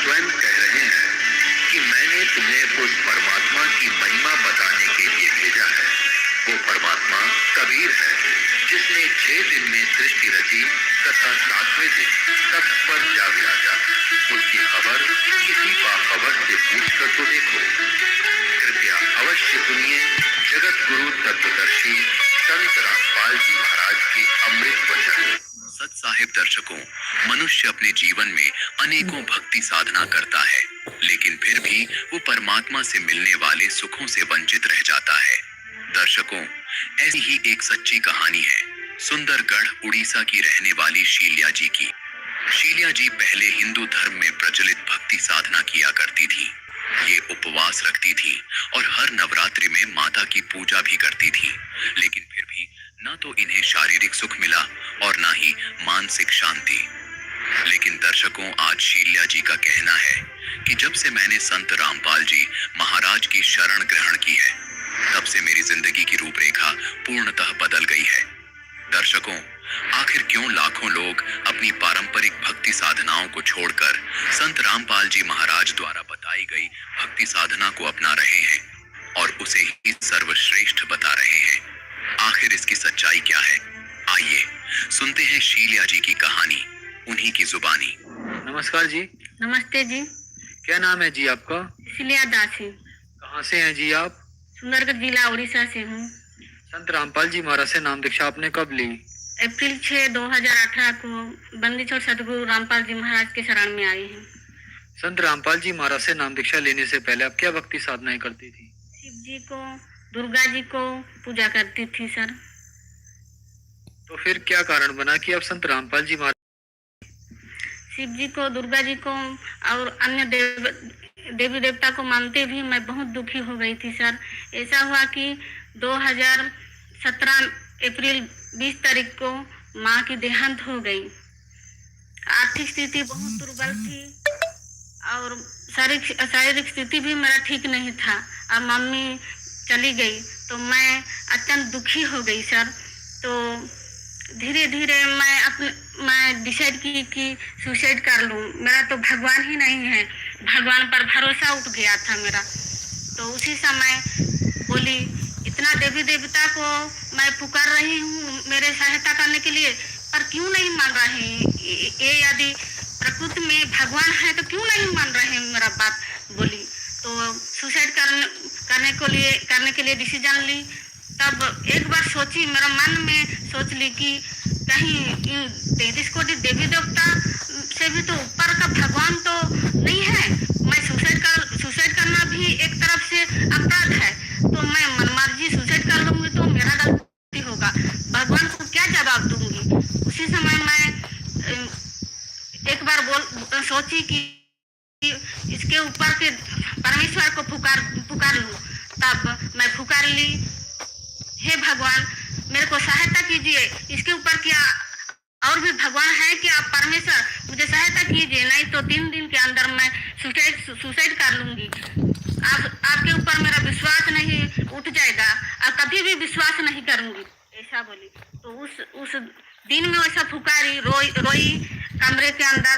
स्वयं कह रहे हैं कि मैंने तुम्हें उस परमात्मा की महिमा बताने के लिए भेजा है। वो परमात्मा कबीर है, जिसने 6 दिन में सृष्टि रची तथा 7वें दिन तख्त पर जा विराजा। उसकी खबर किसी बाखबर से पूछकर तो देखो। कृपया अवश्य सुनिए जगत गुरु तत्वदर्शी संत रामपाल जी महाराज के अमृत वचन। सत साहिब दर्शकों, मनुष्य अपने जीवन में अनेकों भक्ति साधना करता है, लेकिन फिर भी वो परमात्मा से मिलने वाले सुखों से वंचित रह जाता है। दर्शकों, ऐसी ही एक सच्ची कहानी है सुंदरगढ़ उड़ीसा की रहने वाली शील्या जी की। शील्या जी पहले हिंदू धर्म में प्रचलित भक्ति साधना किया करती थी। ये उपवास रखती थी और हर नवरात्रि में माता की पूजा भी करती थी, लेकिन फिर भी न तो इन्हें शारीरिक सुख मिला और न ही मानसिक शांति। लेकिन दर्शकों, आज शील्या जी का कहना है कि जब से मैंने संत रामपाल जी महाराज की शरण ग्रहण की है, तब से मेरी जिंदगी की रूपरेखा पूर्णतः बदल गई है। दर्शकों, आखिर क्यों लाखों लोग अपनी पारंपरिक भक्ति साधनाओं को छोड़कर संत रामपाल जी महाराज द्वारा बताई गई भक्ति साधना को अपना रहे हैं और उसे ही सर्वश्रेष्ठ बता रहे हैं? आखिर इसकी सच्चाई क्या है? आइए सुनते हैं शील्या जी की कहानी, उन्हीं की जुबानी। नमस्कार जी। नमस्ते जी। क्या नाम है जी आपका? शील्या दासी। कहाँ से हैं जी आप? सुंदरगढ़ जिला उड़ीसा से हूँ। संत रामपाल जी महाराज से नाम दीक्षा आपने कब ली? अप्रैल 6, 2018 को बंदी छोड़ सदगुरु रामपाल जी महाराज के शरण में आई हूँ। संत रामपाल जी महाराज से नाम दीक्षा लेने से पहले आप क्या भक्ति साधनाएं करती थी? शिव जी को, दुर्गा जी को पूजा करती थी सर। तो फिर क्या कारण बना कि आप संत रामपाल जी महाराज? शिव जी को, दुर्गा जी को और अन्य देवी देवता को मानते भी मैं बहुत दुखी हो गई थी सर। ऐसा हुआ कि 2017 अप्रैल 20 तारीख को माँ की देहांत हो गई। आर्थिक स्थिति बहुत दुर्बल थी और शारीरिक स्थिति भी मेरा ठीक नहीं था। अब मम्मी चली गई तो मैं अत्यंत दुखी हो गई सर। तो धीरे धीरे मैं डिसाइड की कि सुसाइड कर लूँ। मेरा तो भगवान ही नहीं है, भगवान पर भरोसा उठ गया था मेरा। तो उसी समय बोली, इतना देवी देवता को मैं पुकार रही हूँ मेरे सहायता करने के लिए, पर क्यों नहीं मान रहे? ये यदि प्रकृति में भगवान है तो क्यों नहीं मान रहे मेरा बात? बोली तो सुसाइड करने के लिए डिसीजन ली। तब एक बार सोची, मेरा मन में सोच ली कि कहीं इन 33 कोटि देवी देवता से भी तो ऊपर का भगवान तो नहीं है। मैं सुसाइड करना भी एक तरफ से अपराध है, तो मैं मनमर्जी सुसाइड कर लूंगी तो मेरा गलती होगा, भगवान को क्या जवाब दूंगी? उसी समय मैं एक बार सोची कि इसके ऊपर के परमेश्वर को पुकार लूं। तब मैं पुकार ली, हे भगवान मेरे को सहायता कीजिए, इसके ऊपर क्या और भी भगवान है कि आप परमेश्वर मुझे सहायता कीजिए, नहीं तो 3 दिन के अंदर मैं सुसाइड कर लूंगी। आपके ऊपर मेरा विश्वास नहीं उठ जाएगा और कभी भी विश्वास नहीं करूंगी, ऐसा बोली। तो उस दिन में वैसा पुकारी, रोई कमरे के अंदर।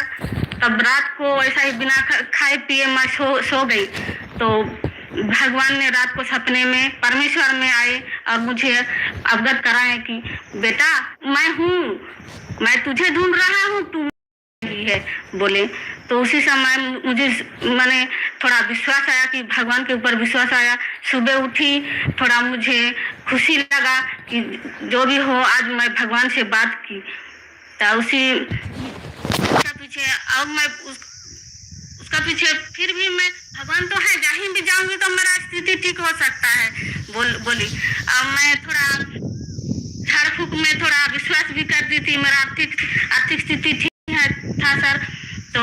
तब रात को ऐसा ही बिना खाए पिए मैं सो गई। तो भगवान ने रात को सपने में परमेश्वर में आए और मुझे अवगत कराए कि बेटा मैं हूँ, मैं तुझे ढूंढ रहा हूँ, तू है बोले। तो उसी समय मैंने थोड़ा विश्वास आया कि भगवान के ऊपर विश्वास आया। सुबह उठी, थोड़ा मुझे खुशी लगा कि जो भी हो आज मैं भगवान से बात की। तो उसी पीछे अब मैं उसका पीछे फिर भी मैं भगवान तो है, जहीं भी जाऊंगी तो मेरा स्थिति ठीक हो सकता है बोली। अब मैं थोड़ा झाड़ फूक में थोड़ा विश्वास भी करती थी, मेरा आर्थिक स्थिति ठीक था सर। तो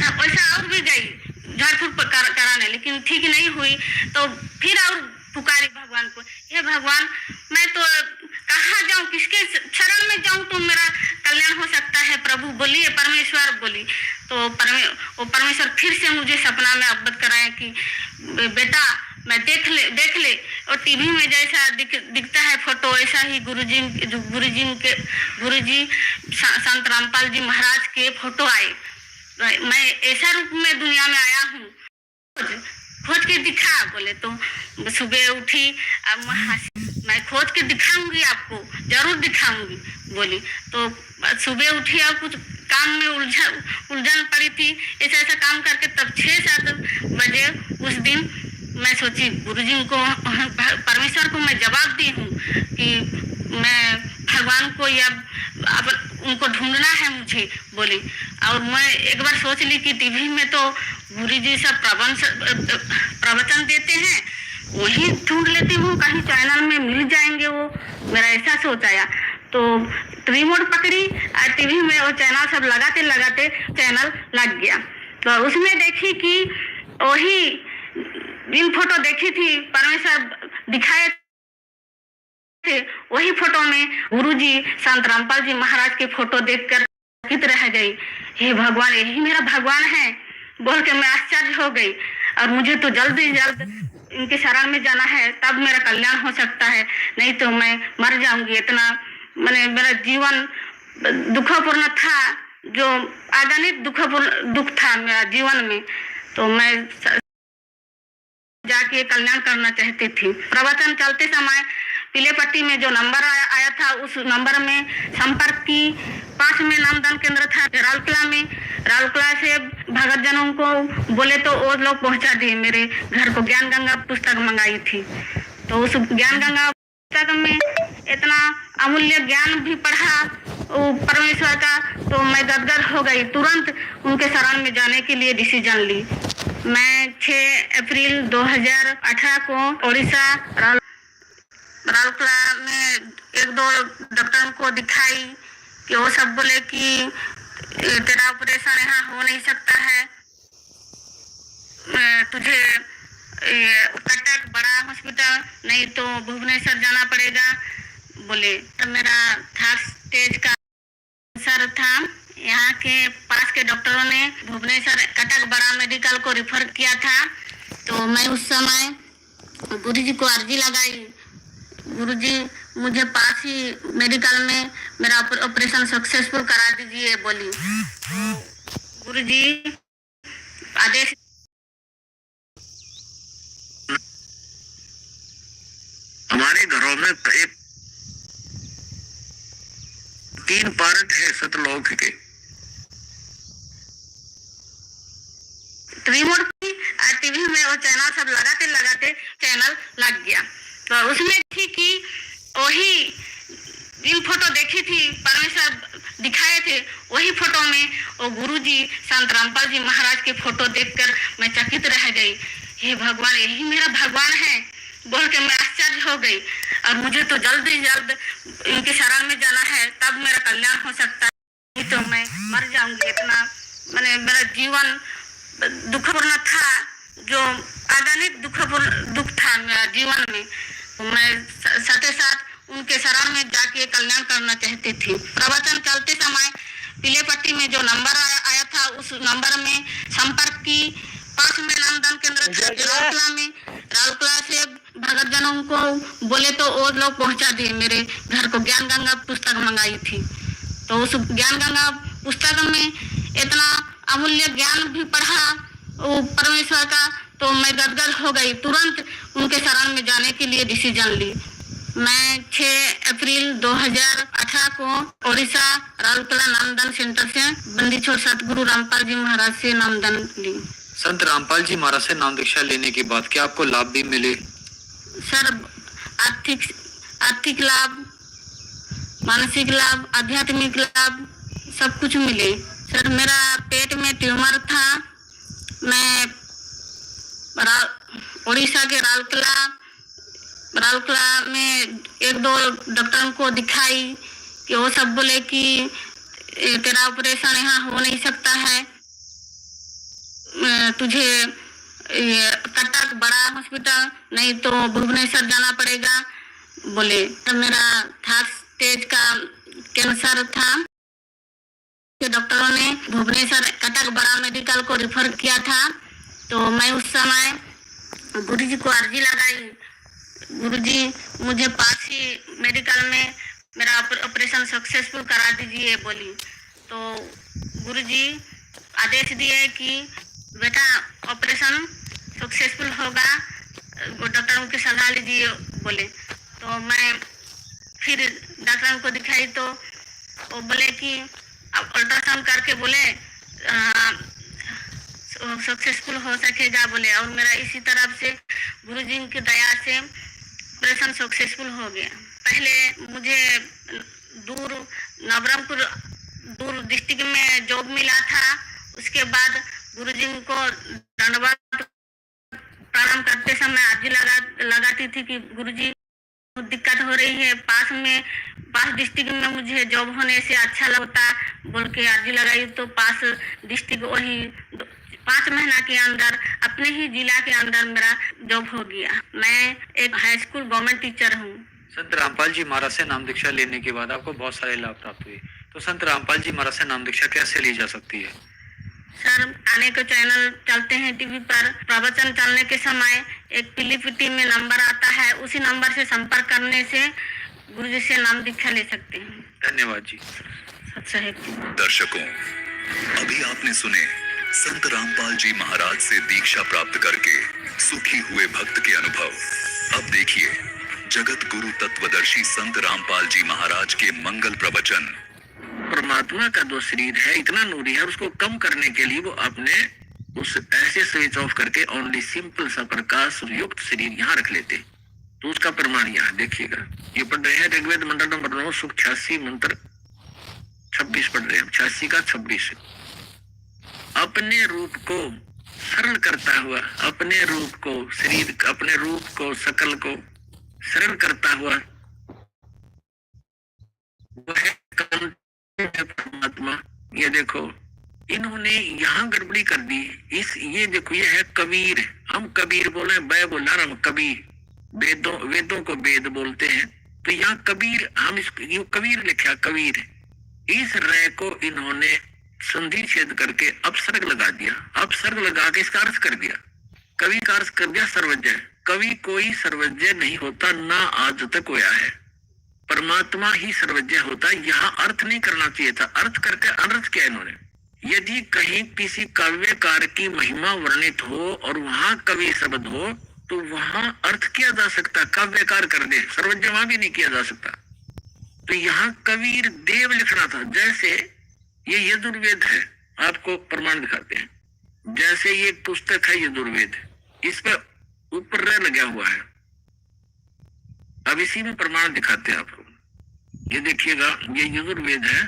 पैसा और भी गई झाड़ फूक कराने, लेकिन ठीक नहीं हुई। तो फिर और पुकारी भगवान को, हे भगवान मैं तो कहाँ जाऊँ, किसके शरण में जाऊँ तो मेरा कल्याण हो सकता है? प्रभु बोलिए, परमेश्वर बोली। तो वो परमेश्वर फिर से मुझे सपना में अवगत कराए कि बेटा मैं देख ले और टीवी में जैसा दिखता है फोटो, ऐसा ही गुरुजी संत रामपाल जी महाराज के फोटो आए। मैं ऐसा रूप में दुनिया में आया हूँ, खोज के दिखा। बोले तो सुबह उठी, अब मैं खोज के दिखाऊंगी, आपको जरूर दिखाऊंगी बोली। तो सुबह उठी और कुछ काम में उलझन पड़ी थी, ऐसा ऐसा काम करके तब 6-7 बजे उस दिन मैं सोची गुरुजी को, परमेश्वर को मैं जवाब दी हूँ कि मैं भगवान को या अब उनको ढूंढना है मुझे बोली। और मैं एक बार सोच ली कि टीवी में तो गुरुजी सब प्रवचन देते हैं, वही ढूंढ लेती हूँ, कहीं चैनल में मिल जाएंगे वो, मेरा ऐसा सोच आया। तो रिमोट पकड़ी और टीवी में वो चैनल सब लगाते लगाते चैनल लग गया। तो उसमें देखी कि वही जिन फोटो देखी थी परमेश्वर दिखाए थे, वही फोटो में गुरुजी संत रामपाल जी महाराज के फोटो देखकर चकित रह गई। हे भगवान, यही मेरा भगवान है बोल के मैं आश्चर्य हो गई। और मुझे तो जल्द ही जल्द इनके शरण में जाना है, तब मेरा कल्याण हो सकता है, नहीं तो मैं मर जाऊंगी। इतना मैंने मेरा जीवन दुखपूर्ण था, जो अगणित दुख था मेरा जीवन में। तो मैं जाके कल्याण करना चाहती थी। प्रवचन चलते समय पीले पट्टी में जो नंबर आया था, उस नंबर में संपर्क की। पास में नामदान केंद्र था राउरकेला में। राउरकेला से भगत जनों को बोले तो वो लोग पहुंचा दिए मेरे घर को। ज्ञान गंगा पुस्तक मंगाई थी, तो उस ज्ञान गंगा पुस्तक में इतना अमूल्य ज्ञान भी पढ़ा वो परमेश्वर का, तो मैं गदगद हो गई। तुरंत उनके शरण में जाने के लिए डिसीजन ली। मैं 6 अप्रैल 2018 को उड़ीसा राउरकेला में 1-2 डॉक्टरों को दिखाई कि वो सब बोले कि तेरा ऑपरेशन यहाँ हो नहीं सकता है, तुझे कटक बड़ा हॉस्पिटल नहीं तो भुवनेश्वर जाना पड़ेगा बोले। तो मेरा 3rd स्टेज का कैंसर था। यहाँ के पास के डॉक्टरों ने भुवनेश्वर कटक बड़ा मेडिकल को रिफर किया था। तो मैं उस समय गुरुजी को अर्जी लगाई, गुरुजी मुझे पास ही मेडिकल में मेरा ऑपरेशन सक्सेसफुल करा दीजिए बोली। तो गुरुजी आदेश हमारे घरों में 3 पार्ट है सतलोक के। रिमोट की टीवी में वो चैनल सब लगाते लगाते चैनल लग गया। तो उसमें थी कि वही जिन फोटो देखी थी परमेश्वर दिखाए थे, वही फोटो में वो गुरुजी संत रामपाल जी महाराज के फोटो देखकर मैं चकित रह गई। हे भगवान, यही मेरा भगवान है बोल के मैं आश्चर्य हो गई। और मुझे तो जल्द ही जल्द इनके शरण में जाना है, तब मेरा कल्याण हो सकता है, नहीं तो मैं मर जाऊंगी। इतना मैंने मेरा जीवन दुखपूर्ण था, जो अगणित दुख था मेरा जीवन में। मैं साथ साथ उनके शरण में जाके कल्याण करना चाहती थी। प्रवचन चलते समय पीले पट्टी में जो नंबर आया था, उस नंबर में संपर्क की। पास में नामदान केंद्र था राउरकेला में। राउरकेला से भगत जनों को बोले तो वो लोग पहुंचा दिए मेरे घर को। ज्ञान गंगा पुस्तक मंगाई थी, तो उस ज्ञान गंगा पुस्तक में इतना अमूल्य ज्ञान भी पढ़ा वो परमेश्वर का, तो मैं गदगद हो गई। तुरंत उनके शरण में जाने के लिए डिसीजन ली। मैं 6 अप्रैल 2018 को उड़ीसा राउरकेला नामदान सेंटर से बंदी छोड़ सतगुरु रामपाल जी महाराज से नामदान ली। संत रामपाल जी महाराज से नाम दीक्षा लेने के बाद क्या आपको लाभ भी मिले? सर, आर्थिक लाभ, मानसिक लाभ, आध्यात्मिक लाभ सब कुछ मिले। सर, मेरा पेट में ट्यूमर था। मैं उड़ीसा के राउरकेला में 1-2 डॉक्टरों को दिखाई कि वो सब बोले कि तेरा ऑपरेशन यहाँ हो नहीं सकता है, तुझे कटक बड़ा हॉस्पिटल नहीं तो भुवनेश्वर जाना पड़ेगा बोले। तो मेरा 3rd स्टेज का कैंसर था। डॉक्टरों ने भुवनेश्वर कटक बड़ा मेडिकल को रिफर किया था। तो मैं उस समय गुरुजी को अर्जी लगाई, गुरुजी मुझे पास ही मेडिकल में मेरा ऑपरेशन सक्सेसफुल करा दीजिए बोली। तो गुरुजी आदेश दिए कि बेटा ऑपरेशन सक्सेसफुल होगा, वो डॉक्टरों की सलाह लीजिए बोले। तो मैं फिर डॉक्टरों को दिखाई तो वो बोले कि अब अल्ट्रासाउंड करके बोले सक्सेसफुल हो सकेगा बोले। और मेरा इसी तरह से गुरुजी की दया से ऑपरेशन सक्सेसफुल हो गया। पहले मुझे दूर नवरंगपुर दूर डिस्ट्रिक्ट में जॉब मिला था। उसके बाद गुरुजी को दंडवत प्रणाम करते समय अर्जी लगाती थी कि गुरुजी दिक्कत हो रही है, पास डिस्ट्रिक्ट में मुझे जॉब होने से अच्छा लगता बोल के अर्जी लगाई। तो पास डिस्ट्रिक्ट वही 5 महीना के अंदर अपने ही जिला के अंदर मेरा जॉब हो गया। मैं एक हाई स्कूल गवर्नमेंट टीचर हूँ। संत रामपाल जी महाराज से नाम दीक्षा लेने के बाद आपको बहुत सारे लाभ प्राप्त हुए। तो संत रामपाल जी महाराज से नाम दीक्षा कैसे ली जा सकती है? सर, अनेक चैनल चलते हैं टीवी पर। प्रवचन चलने के समय एक पीलीपीटी में नंबर आता है, उसी नंबर से संपर्क करने से गुरुजी से नाम दीक्षा ले सकते हैं। धन्यवाद जी। दर्शकों, अभी आपने सुने संत रामपाल जी महाराज से दीक्षा प्राप्त करके सुखी हुए भक्त के अनुभव। अब देखिए जगत गुरु तत्वदर्शी संत रामपाल जी महाराज के मंगल प्रवचन। परमात्मा का जो शरीर है इतना नूरी है, उसको कम करने के लिए वो अपने उस ऐसे स्विच ऑफ करके ओनली सिंपल सा प्रकाश युक्त शरीर यहाँ रख लेते। तो उसका प्रमाण यहाँ देखिएगा। ये पढ़ रहे हैं ऋग्वेद मंडल नंबर 9 सुख 86 मंत्र 26 पढ़ रहे हैं, 86 का 26। अपने रूप को सरल करता हुआ, अपने रूप को शरीर, अपने रूप को सकल को सरल करता हुआ वह परमात्मा। ये देखो इन्होंने यहाँ गड़बड़ी कर दी। ये देखो ये है कबीर। हम कबीर बोले, बै बोला हम कबीर, वेदों को वेद बोलते हैं। तो यहाँ कबीर, हम इसको कबीर लिखा कबीर। इस रय को इन्होंने संधि छेद करके अपसर्ग लगा दिया। अपसर्ग लगा के इसका अर्थ कर दिया। कवि का अर्थ कर दिया सर्वज्ञ। कवि कोई सर्वज्ञ नहीं होता, ना आज तक होया है। परमात्मा ही सर्वज्ञ होता है। यहाँ अर्थ नहीं करना चाहिए था, अर्थ करके अनर्थ किया इन्होंने। यदि कहीं किसी काव्यकार की महिमा वर्णित हो और वहां कवि शब्द हो तो वहां अर्थ किया जा सकता, काव्यकार कर दे, सर्वज्ञ वहां भी नहीं किया जा सकता। तो यहाँ कबीर देव लिखना था। जैसे ये यजुर्वेद है, आपको प्रमाण दिखाते हैं। जैसे ये पुस्तक है यजुर्वेद, इस पर ऊपर र लगा हुआ है। अब इसी में प्रमाण दिखाते हैं आपको। ये देखिएगा, ये यजुर्वेद है,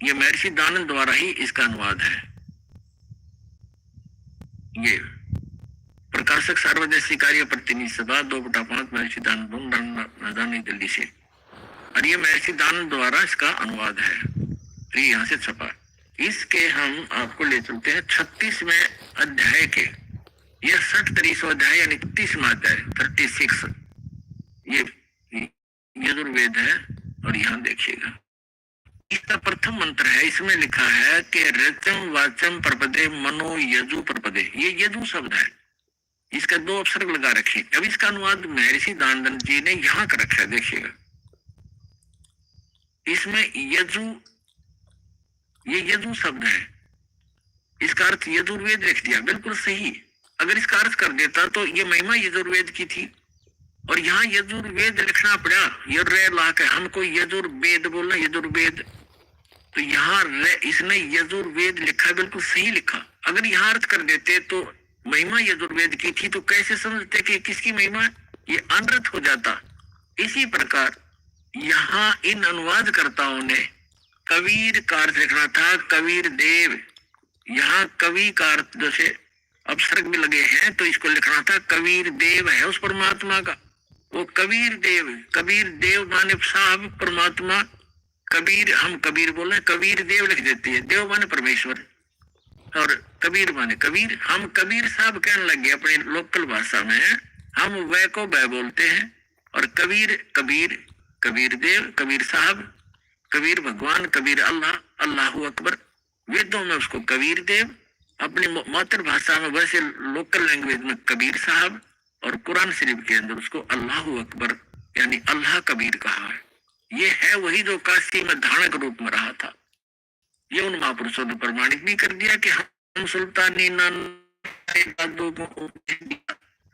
ये महर्षि दानंद द्वारा ही इसका अनुवाद है। ये प्रकाशक सार्वदेशी कार्य प्रतिनिधि सभा 2/5 महर्षि दानंद दिल्ली से। और ये महर्षि दानंद द्वारा इसका अनुवाद है। तो यहाँ से छपा। इसके हम आपको ले चलते हैं 36वें अध्याय के। ये 60 अध्याय यानी 30वां अध्याय 36। ये यजुर्वेद है और यहाँ देखिएगा इसका प्रथम मंत्र है। इसमें लिखा है कि रचम वाचम प्रपदे मनो यजु प्रपदे। ये यजु शब्द है, इसका 2 अपसर्ग लगा रखे। अब इसका अनुवाद महर्षि दानंद जी ने यहाँ कर रखा है, देखिएगा। इसमें यजु, ये यजु शब्द है, इसका अर्थ यजुर्वेद लिख दिया, बिल्कुल सही। अगर इसका अर्थ कर देता तो ये महिमा यजुर्वेद की थी, और यहाँ यजुर्वेद लिखना पड़ा। ये रे ला के हमको यजुर्वेद बोलना, यजुर्वेद। तो यहाँ इसने यजुर्वेद लिखा, बिल्कुल सही लिखा। अगर यहाँ अर्थ कर देते तो महिमा यजुर्वेद की थी, तो कैसे समझते कि किसकी महिमा? ये अनर्थ हो जाता। इसी प्रकार यहाँ इन अनुवादकर्ताओं ने कबीर का अर्थ लिखना था कबीर देव। यहाँ कवि का अर्थ जैसे अपसर्ग भी लगे हैं, तो इसको लिखना था कबीर देव है उस परमात्मा का। वो कबीर देव माने साहब परमात्मा। कबीर, हम कबीर बोले, कबीर देव लिख देते हैं। देव माने परमेश्वर और कबीर माने कबीर। हम कबीर साहब कहने लगे अपनी लोकल भाषा में। हम वह को वह बोलते हैं, और कबीर कबीर, कबीर देव, कबीर साहब, कबीर भगवान, कबीर अल्लाह, अल्लाहू अकबर। वेदों में उसको कबीर देव, अपनी मातृभाषा में वैसे लोकल लैंग्वेज में कबीर साहब, और कुरान शरीफ के अंदर उसको अल्लाहू अकबर यानी अल्लाह कबीर कहा है। ये है वही जो काशी में धारणक रूप में रहा था। ये उन महापुरुषों ने प्रमाणित भी कर दिया कि सुल्तानी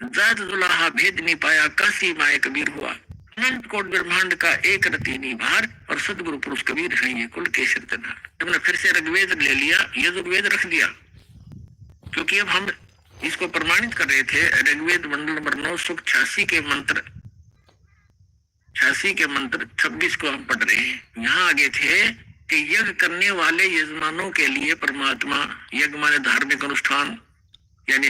जात दुल्हा भेद नहीं पाया, काशी माए कबीर हुआ। अनंत कोट ब्रह्मांड का एक रति नहीं भार, और सदगुरु पुरुष कबीर हैं ये कुल के सिरतनार। हमने फिर से ऋग्वेद ले लिया, यजुर्वेद रख दिया, क्योंकि अब हम इसको प्रमाणित कर रहे थे। ऋग्वेद मंडल नंबर 9 सूक्त 86 के मंत्र 26 को हम पढ़ रहे हैं। यहाँ आगे थे कि यज्ञ करने वाले यजमानों के लिए परमात्मा, यज्ञ माने धार्मिक अनुष्ठान, यानी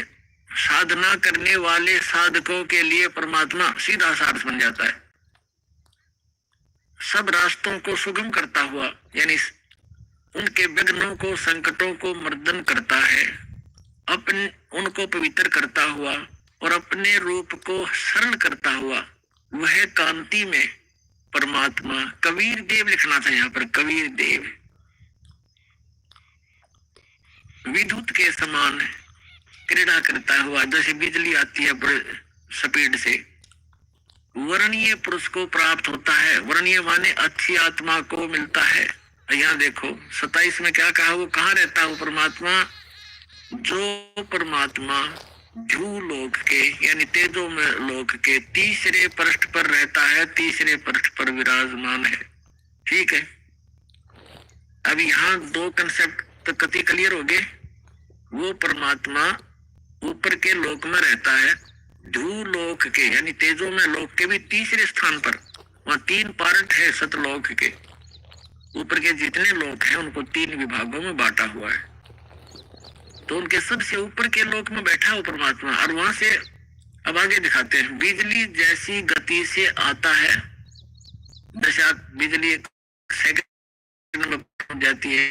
साधना करने वाले साधकों के लिए परमात्मा सीधा सारस बन जाता है। सब रास्तों को सुगम करता हुआ, यानी उनके विघ्नों को, संकटों को मर्दन करता है, अपने उनको पवित्र करता हुआ और अपने रूप को सरल करता हुआ, वह कांति में परमात्मा कबीर देव लिखना था यहाँ पर, कबीर देव विद्युत के समान क्रीड़ा करता हुआ, जैसे बिजली आती है बड़े स्पीड से, वर्णीय पुरुष को प्राप्त होता है। वर्णीय माने अच्छी आत्मा को मिलता है। यहाँ देखो 27 में क्या कहा, वो कहाँ रहता है वो परमात्मा? जो परमात्मा ध्रुव लोक के, यानी तेजो में लोक के तीसरे पृष्ठ पर रहता है, तीसरे पृष्ठ पर विराजमान है। ठीक है, अब यहाँ दो कंसेप्ट तो कति क्लियर हो गए। वो परमात्मा ऊपर के लोक में रहता है, ध्रुव लोक के यानी तेजो में लोक के भी तीसरे स्थान पर, वहां 3 पार्ट है सतलोक के। ऊपर के जितने लोक हैं उनको 3 विभागों में बांटा हुआ है, तो उनके सबसे ऊपर के लोक में बैठा हो परमात्मा। और वहां से अब आगे दिखाते हैं, बिजली जैसी गति से आता है, जैसे बिजली सेकंड में पहुंच जाती है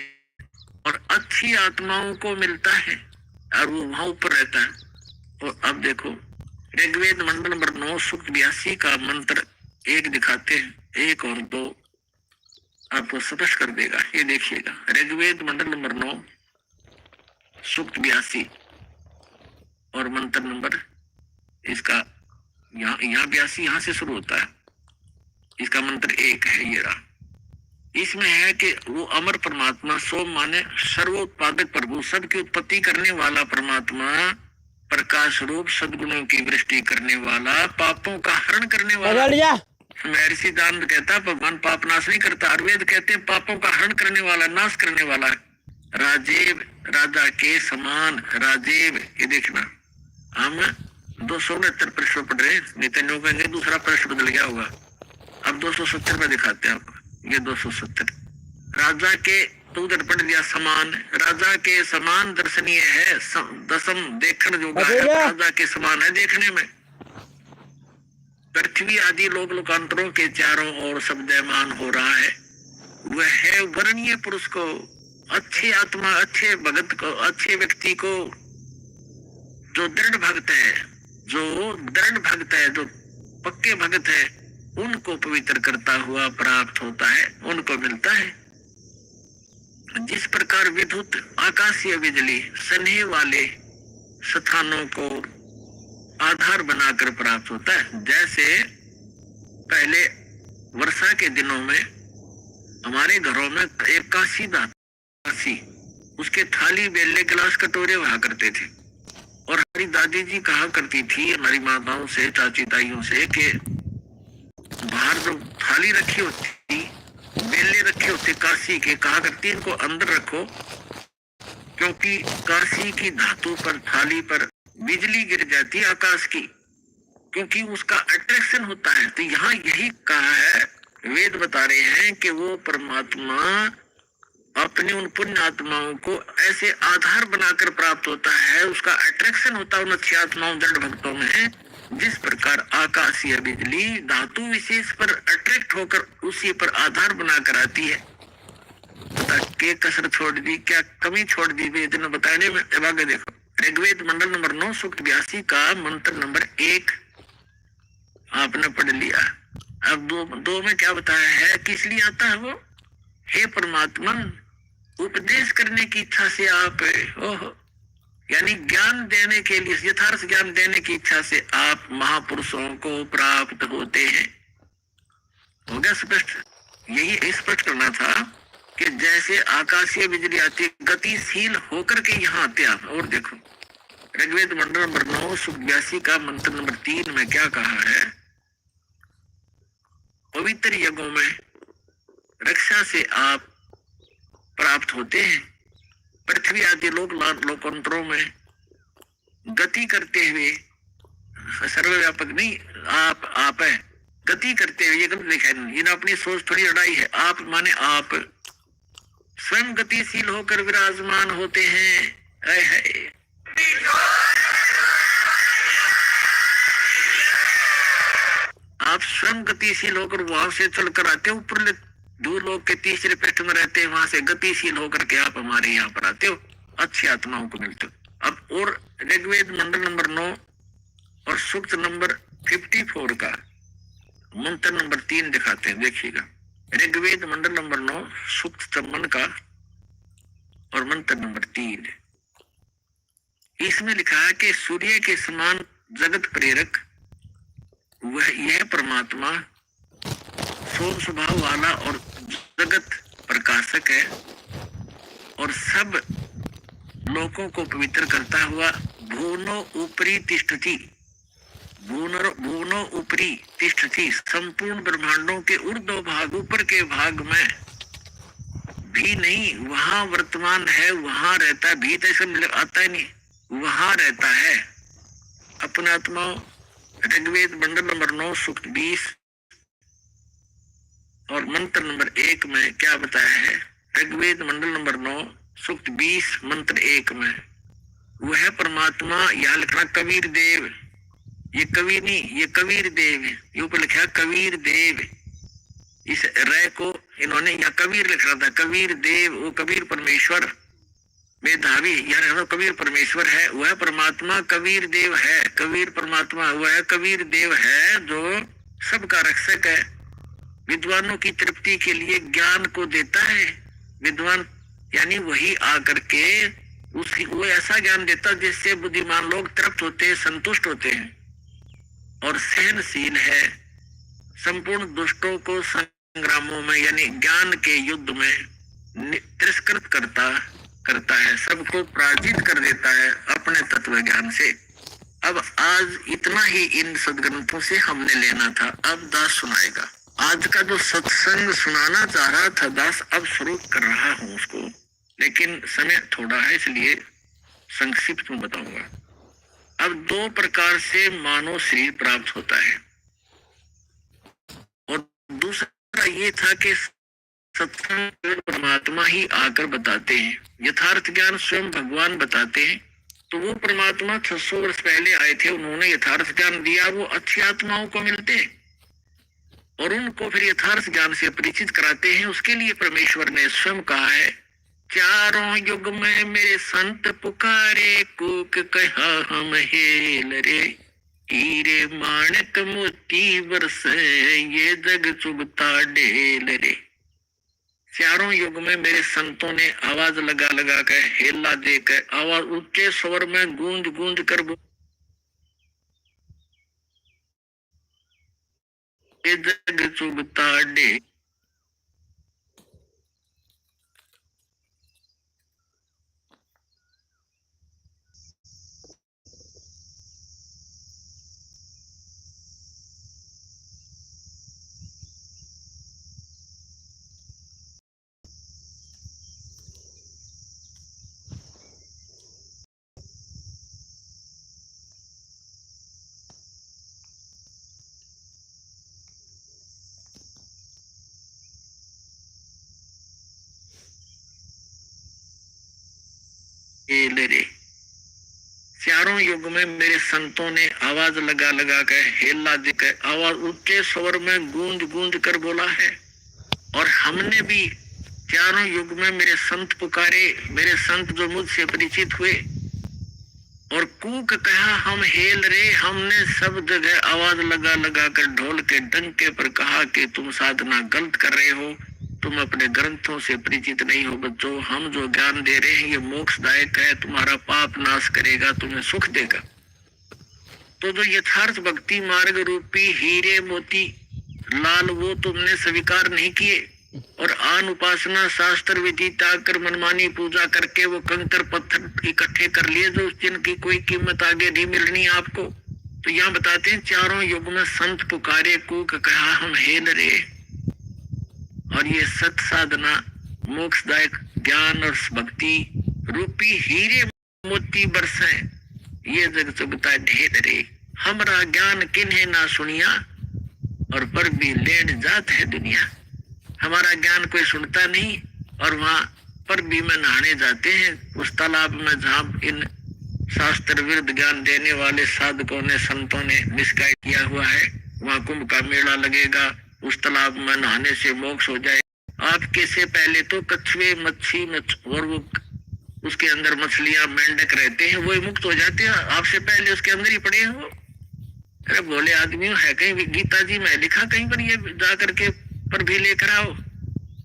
और अच्छी आत्माओं को मिलता है और वो वहां ऊपर रहता है। और अब देखो ऋग्वेद मंडल नंबर 9 सूक्त 82 का मंत्र 1 दिखाते हैं, 1 और 2 आपको स्पष्ट कर देगा। ये देखिएगा, ऋग्वेद मंडल नंबर 9 सूक्त 82 और मंत्र नंबर इसका यहाँ 82 यहाँ से शुरू होता है। इसका मंत्र 1 है, ये रहा। इसमें है कि वो अमर परमात्मा, सोम माने सर्वोत्पादक प्रभु, सबकी उत्पत्ति करने वाला परमात्मा, प्रकाश रूप सद्गुणों की वृष्टि करने वाला, पापों का हरण करने वाला। महर्षि दानव कहता भगवान पाप नाश नहीं करता, आयुर्वेद कहते हैं पापों का हरण करने वाला, नाश करने वाला। राजीव, राजा के समान राजीव। ये देखना, हम 269 पृष्ठ पढ़ रहे, नितिन कहेंगे दूसरा पृष्ठ बदल गया होगा। अब 270 में दिखाते हैं आपको, ये 270। राजा के तो उधर पढ़ दिया समान, राजा के समान दर्शनीय है, दसम देखने जोगा है, राजा के समान है देखने में। पृथ्वी आदि लोक लोकांतरों के चारों ओर शब्दमान हो रहा है। वह है वर्णीय पुरुष को, अच्छी आत्मा, अच्छे भगत को, अच्छे व्यक्ति को, जो दृढ़ भक्त है, जो दृढ़ भक्त है, जो पक्के भक्त है, उनको पवित्र करता हुआ प्राप्त होता है, उनको मिलता है। जिस प्रकार विद्युत आकाशीय बिजली स्नेह वाले स्थानों को आधार बनाकर प्राप्त होता है, जैसे पहले वर्षा के दिनों में हमारे घरों में एक काशी दासी, उसके थाली बेले गिलास कटोरे हुआ करते थे। और हमारी दादी जी कहा करती थी हमारी माताओं से, चाची ताइयों से, कि बाहर जो थाली रखी होती, बेले रखे होते काशी के, कहा करती इनको अंदर रखो, क्योंकि काशी की धातु पर, थाली पर बिजली गिर जाती है आकाश की, क्योंकि उसका अट्रैक्शन होता है। तो यहाँ यही कहा है, वेद बता रहे हैं कि वो परमात्मा अपने उन पुण्य आत्माओं को ऐसे आधार बनाकर प्राप्त होता है, उसका अट्रैक्शन होता है उन अच्छी आत्माओं, दृढ़ भक्तों में। जिस प्रकार आकाशीय बिजली धातु विशेष पर अट्रैक्ट होकर उसी पर आधार बनाकर आती है। के कसर छोड़ दी, क्या कमी छोड़ दी वेद ने बताने में। अब आगे देखो, ऋग्वेद मंडल नंबर 9 सूक्त 82 का मंत्र नंबर 1 आपने पढ़ लिया। अब दो में क्या बताया है, किस लिए आता है वो? हे परमात्मा, उपदेश करने की इच्छा से आप, ओहो, यानी ज्ञान देने के लिए, यथार्थ ज्ञान देने की इच्छा से आप महापुरुषों को प्राप्त होते हैं। हो गया स्पष्ट? यही स्पष्ट करना था कि जैसे आकाशीय बिजली आती है, गतिशील होकर के यहाँ आते आप। और देखो ऋग्वेद मंडल नंबर 9 सूक्त 82 का मंत्र नंबर 3 में क्या कहा है, पवित्र यज्ञों में रक्षा से आप प्राप्त होते हैं, पृथ्वी आदि लोकांतरों में गति करते हुए, सर्वव्यापक नहीं, आप है गति करते हुए, ये गलत लिखा है, इन्हें अपनी सोच थोड़ी अड़ाई है। आप माने आप स्वयं गतिशील होकर विराजमान होते हैं। आप स्वयं गतिशील होकर वहां से चलकर आते हो, ऊपर दूर लोग के तीसरे पृष्ठ में रहते हैं, वहां से गतिशील होकर के आप हमारे यहाँ पर आते हो, अच्छी आत्माओं को मिलते हो। अब और ऋग्वेद मंडल नंबर 9 और सूक्त नंबर 54 का मंत्र नंबर 3 दिखाते हैं, देखिएगा। ऋग्वेद मंडल नंबर 9 सूक्त 54 का और मंत्र नंबर 3, इसमें लिखा है कि सूर्य के समान जगत प्रेरक वह यह परमात्मा सोम स्वभाव वाला और जगत प्रकाशक है, और सब लोगों को पवित्र करता हुआ भुवनो ऊपरी तिष्ठति, भुवनो ऊपरी तिष्ठति, संपूर्ण ब्रह्मांडों के ऊर्ध्व भाग, ऊपर के भाग में भी नहीं, वहां वर्तमान है, वहां रहता है, भी तो ऐसा आता ही नहीं, वहां रहता है अपने आत्माओं। ऋग्वेद मंडल नंबर 9 सूक्त 20 और मंत्र नंबर 1 में क्या बताया है, ऋग्वेद मंडल नंबर 9 सूक्त 20 मंत्र 1 में वह परमात्मा, यहां लिखना कबीर देव, ये कवि नहीं, ये कबीर देव है, ये ऊपर लिखा कबीर देव, इस रे को इन्होंने यहाँ कबीर लिख रहा था, कबीर देव, वो कबीर परमेश्वर मेधावी, यार कबीर परमेश्वर है, वह परमात्मा कबीर देव है, कबीर परमात्मा वह कबीर देव है जो सबका रक्षक है, विद्वानों की तृप्ति के लिए ज्ञान को देता है। विद्वान यानी वही आकर के उसकी वो ऐसा ज्ञान देता जिससे बुद्धिमान लोग तृप्त होते हैं, संतुष्ट होते हैं, और सहनशील है, संपूर्ण दुष्टों को संग्रामों में यानी ज्ञान के युद्ध में तिरस्कृत करता है, सबको पराजित कर देता है अपने तत्व ज्ञान से। अब आज इतना ही इन सदग्रंथों से हमने लेना था। अब दास सुनाएगा। आज का जो सत्संग सुनाना चाह रहा था दास, अब शुरू कर रहा हूं उसको, लेकिन समय थोड़ा है इसलिए संक्षिप्त में बताऊंगा। अब 2 प्रकार से मानव शरीर प्राप्त होता है, और दूसरा ये था कि सत्संग परमात्मा ही आकर बताते हैं, यथार्थ ज्ञान स्वयं भगवान बताते हैं। तो वो परमात्मा 600 वर्ष पहले आए थे, उन्होंने यथार्थ ज्ञान दिया, वो अच्छी आत्माओं को मिलते और उनको फिर यथार्थ ज्ञान से परिचित कराते हैं। उसके लिए परमेश्वर ने स्वयं कहा है, चारों युग में मेरे संत पुकारे, कूक कहा हम हेल रे, हीरे माणक मोती बरसे, ये जग चुगता ढेल रे। चारों युग में मेरे संतों ने आवाज लगा लगा कर, हेला देकर, आवाज ऊंचे स्वर में गूंज गूंज कर, ये जग चुगता ढेल। रे, चारों युग में मेरे संतों ने आवाज लगा लगा कर, हेला देकर, आवाज ऊंचे स्वर में गूंज गूंज कर बोला है। और हमने भी चारों युग में मेरे संत पुकारे, मेरे संत जो मुझसे परिचित हुए, और कूक कहा हम हेल रे, हमने सब जगह आवाज लगा लगा कर ढोल के डंके पर कहा कि तुम साधना गलत कर रहे हो, तुम अपने ग्रंथों से परिचित नहीं हो बच्चों, हम जो ज्ञान दे रहे हैं ये मोक्षदायक है, तुम्हारा पाप नाश करेगा, तुम्हें सुख देगा। तो जो यथार्थ भक्ति मार्ग रूपी हीरे मोती लाल वो तुमने स्वीकार नहीं किए, और आन उपासना शास्त्र विधि त्याग कर मनमानी पूजा करके वो कंकर पत्थर इकट्ठे कर लिए जो जिनकी कोई कीमत आगे नहीं मिलनी आपको। तो यहाँ बताते हैं चारों युग में संत पुकारे कूक कहा हम हे नरे। और ये सत साधना मोक्षदायक ज्ञान और भक्ति रूपी हीरे मोती बरसे ये जग चुगता ढेर रे। हमरा ज्ञान किन्हें ना सुनिया और पर भी लेन जात है दुनिया। हमारा ज्ञान कोई सुनता नहीं और वहां पर भी में नहाने जाते हैं उस तालाब में जहां इन शास्त्र विरुद्ध ज्ञान देने वाले साधकों ने संतों ने निष्काय किया हुआ है। वहां कुंभ का मेला लगेगा, उस तालाब में नहाने से मोक्ष हो जाए। आपके से पहले तो कछुए मच्छी और वो उसके अंदर मछलियां मेंढक रहते हैं, वो मुक्त हो जाते हैं। आपसे पहले उसके अंदर ही पड़े हो। अरे बोले आदमी है कहीं भी गीता जी में लिखा कहीं पर ये जा करके पर भी लेकर आओ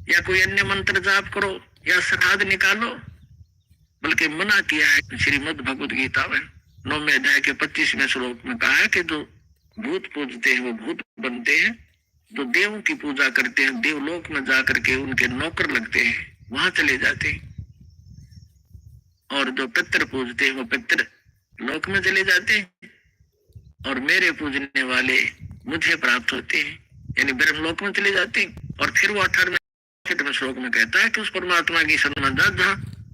या कोई अन्य मंत्र जाप करो या श्राद्ध निकालो, बल्कि मना किया है। श्रीमद् भगवद गीता में 9वें अध्याय के 25वें श्लोक में कहा है कि जो भूत पूजते हैं वो भूत बनते हैं, जो देवों की पूजा करते हैं देवलोक में जाकर के उनके नौकर लगते हैं, वहां चले जाते हैं। और जो पितर पूजते हैं वो पितर लोक में चले जाते हैं और मेरे पूजने वाले मुझे प्राप्त होते हैं, यानी ब्रह्म लोक में चले जाते हैं। और फिर वो 18वें श्लोक में कहता है कि उस परमात्मा की सन्मान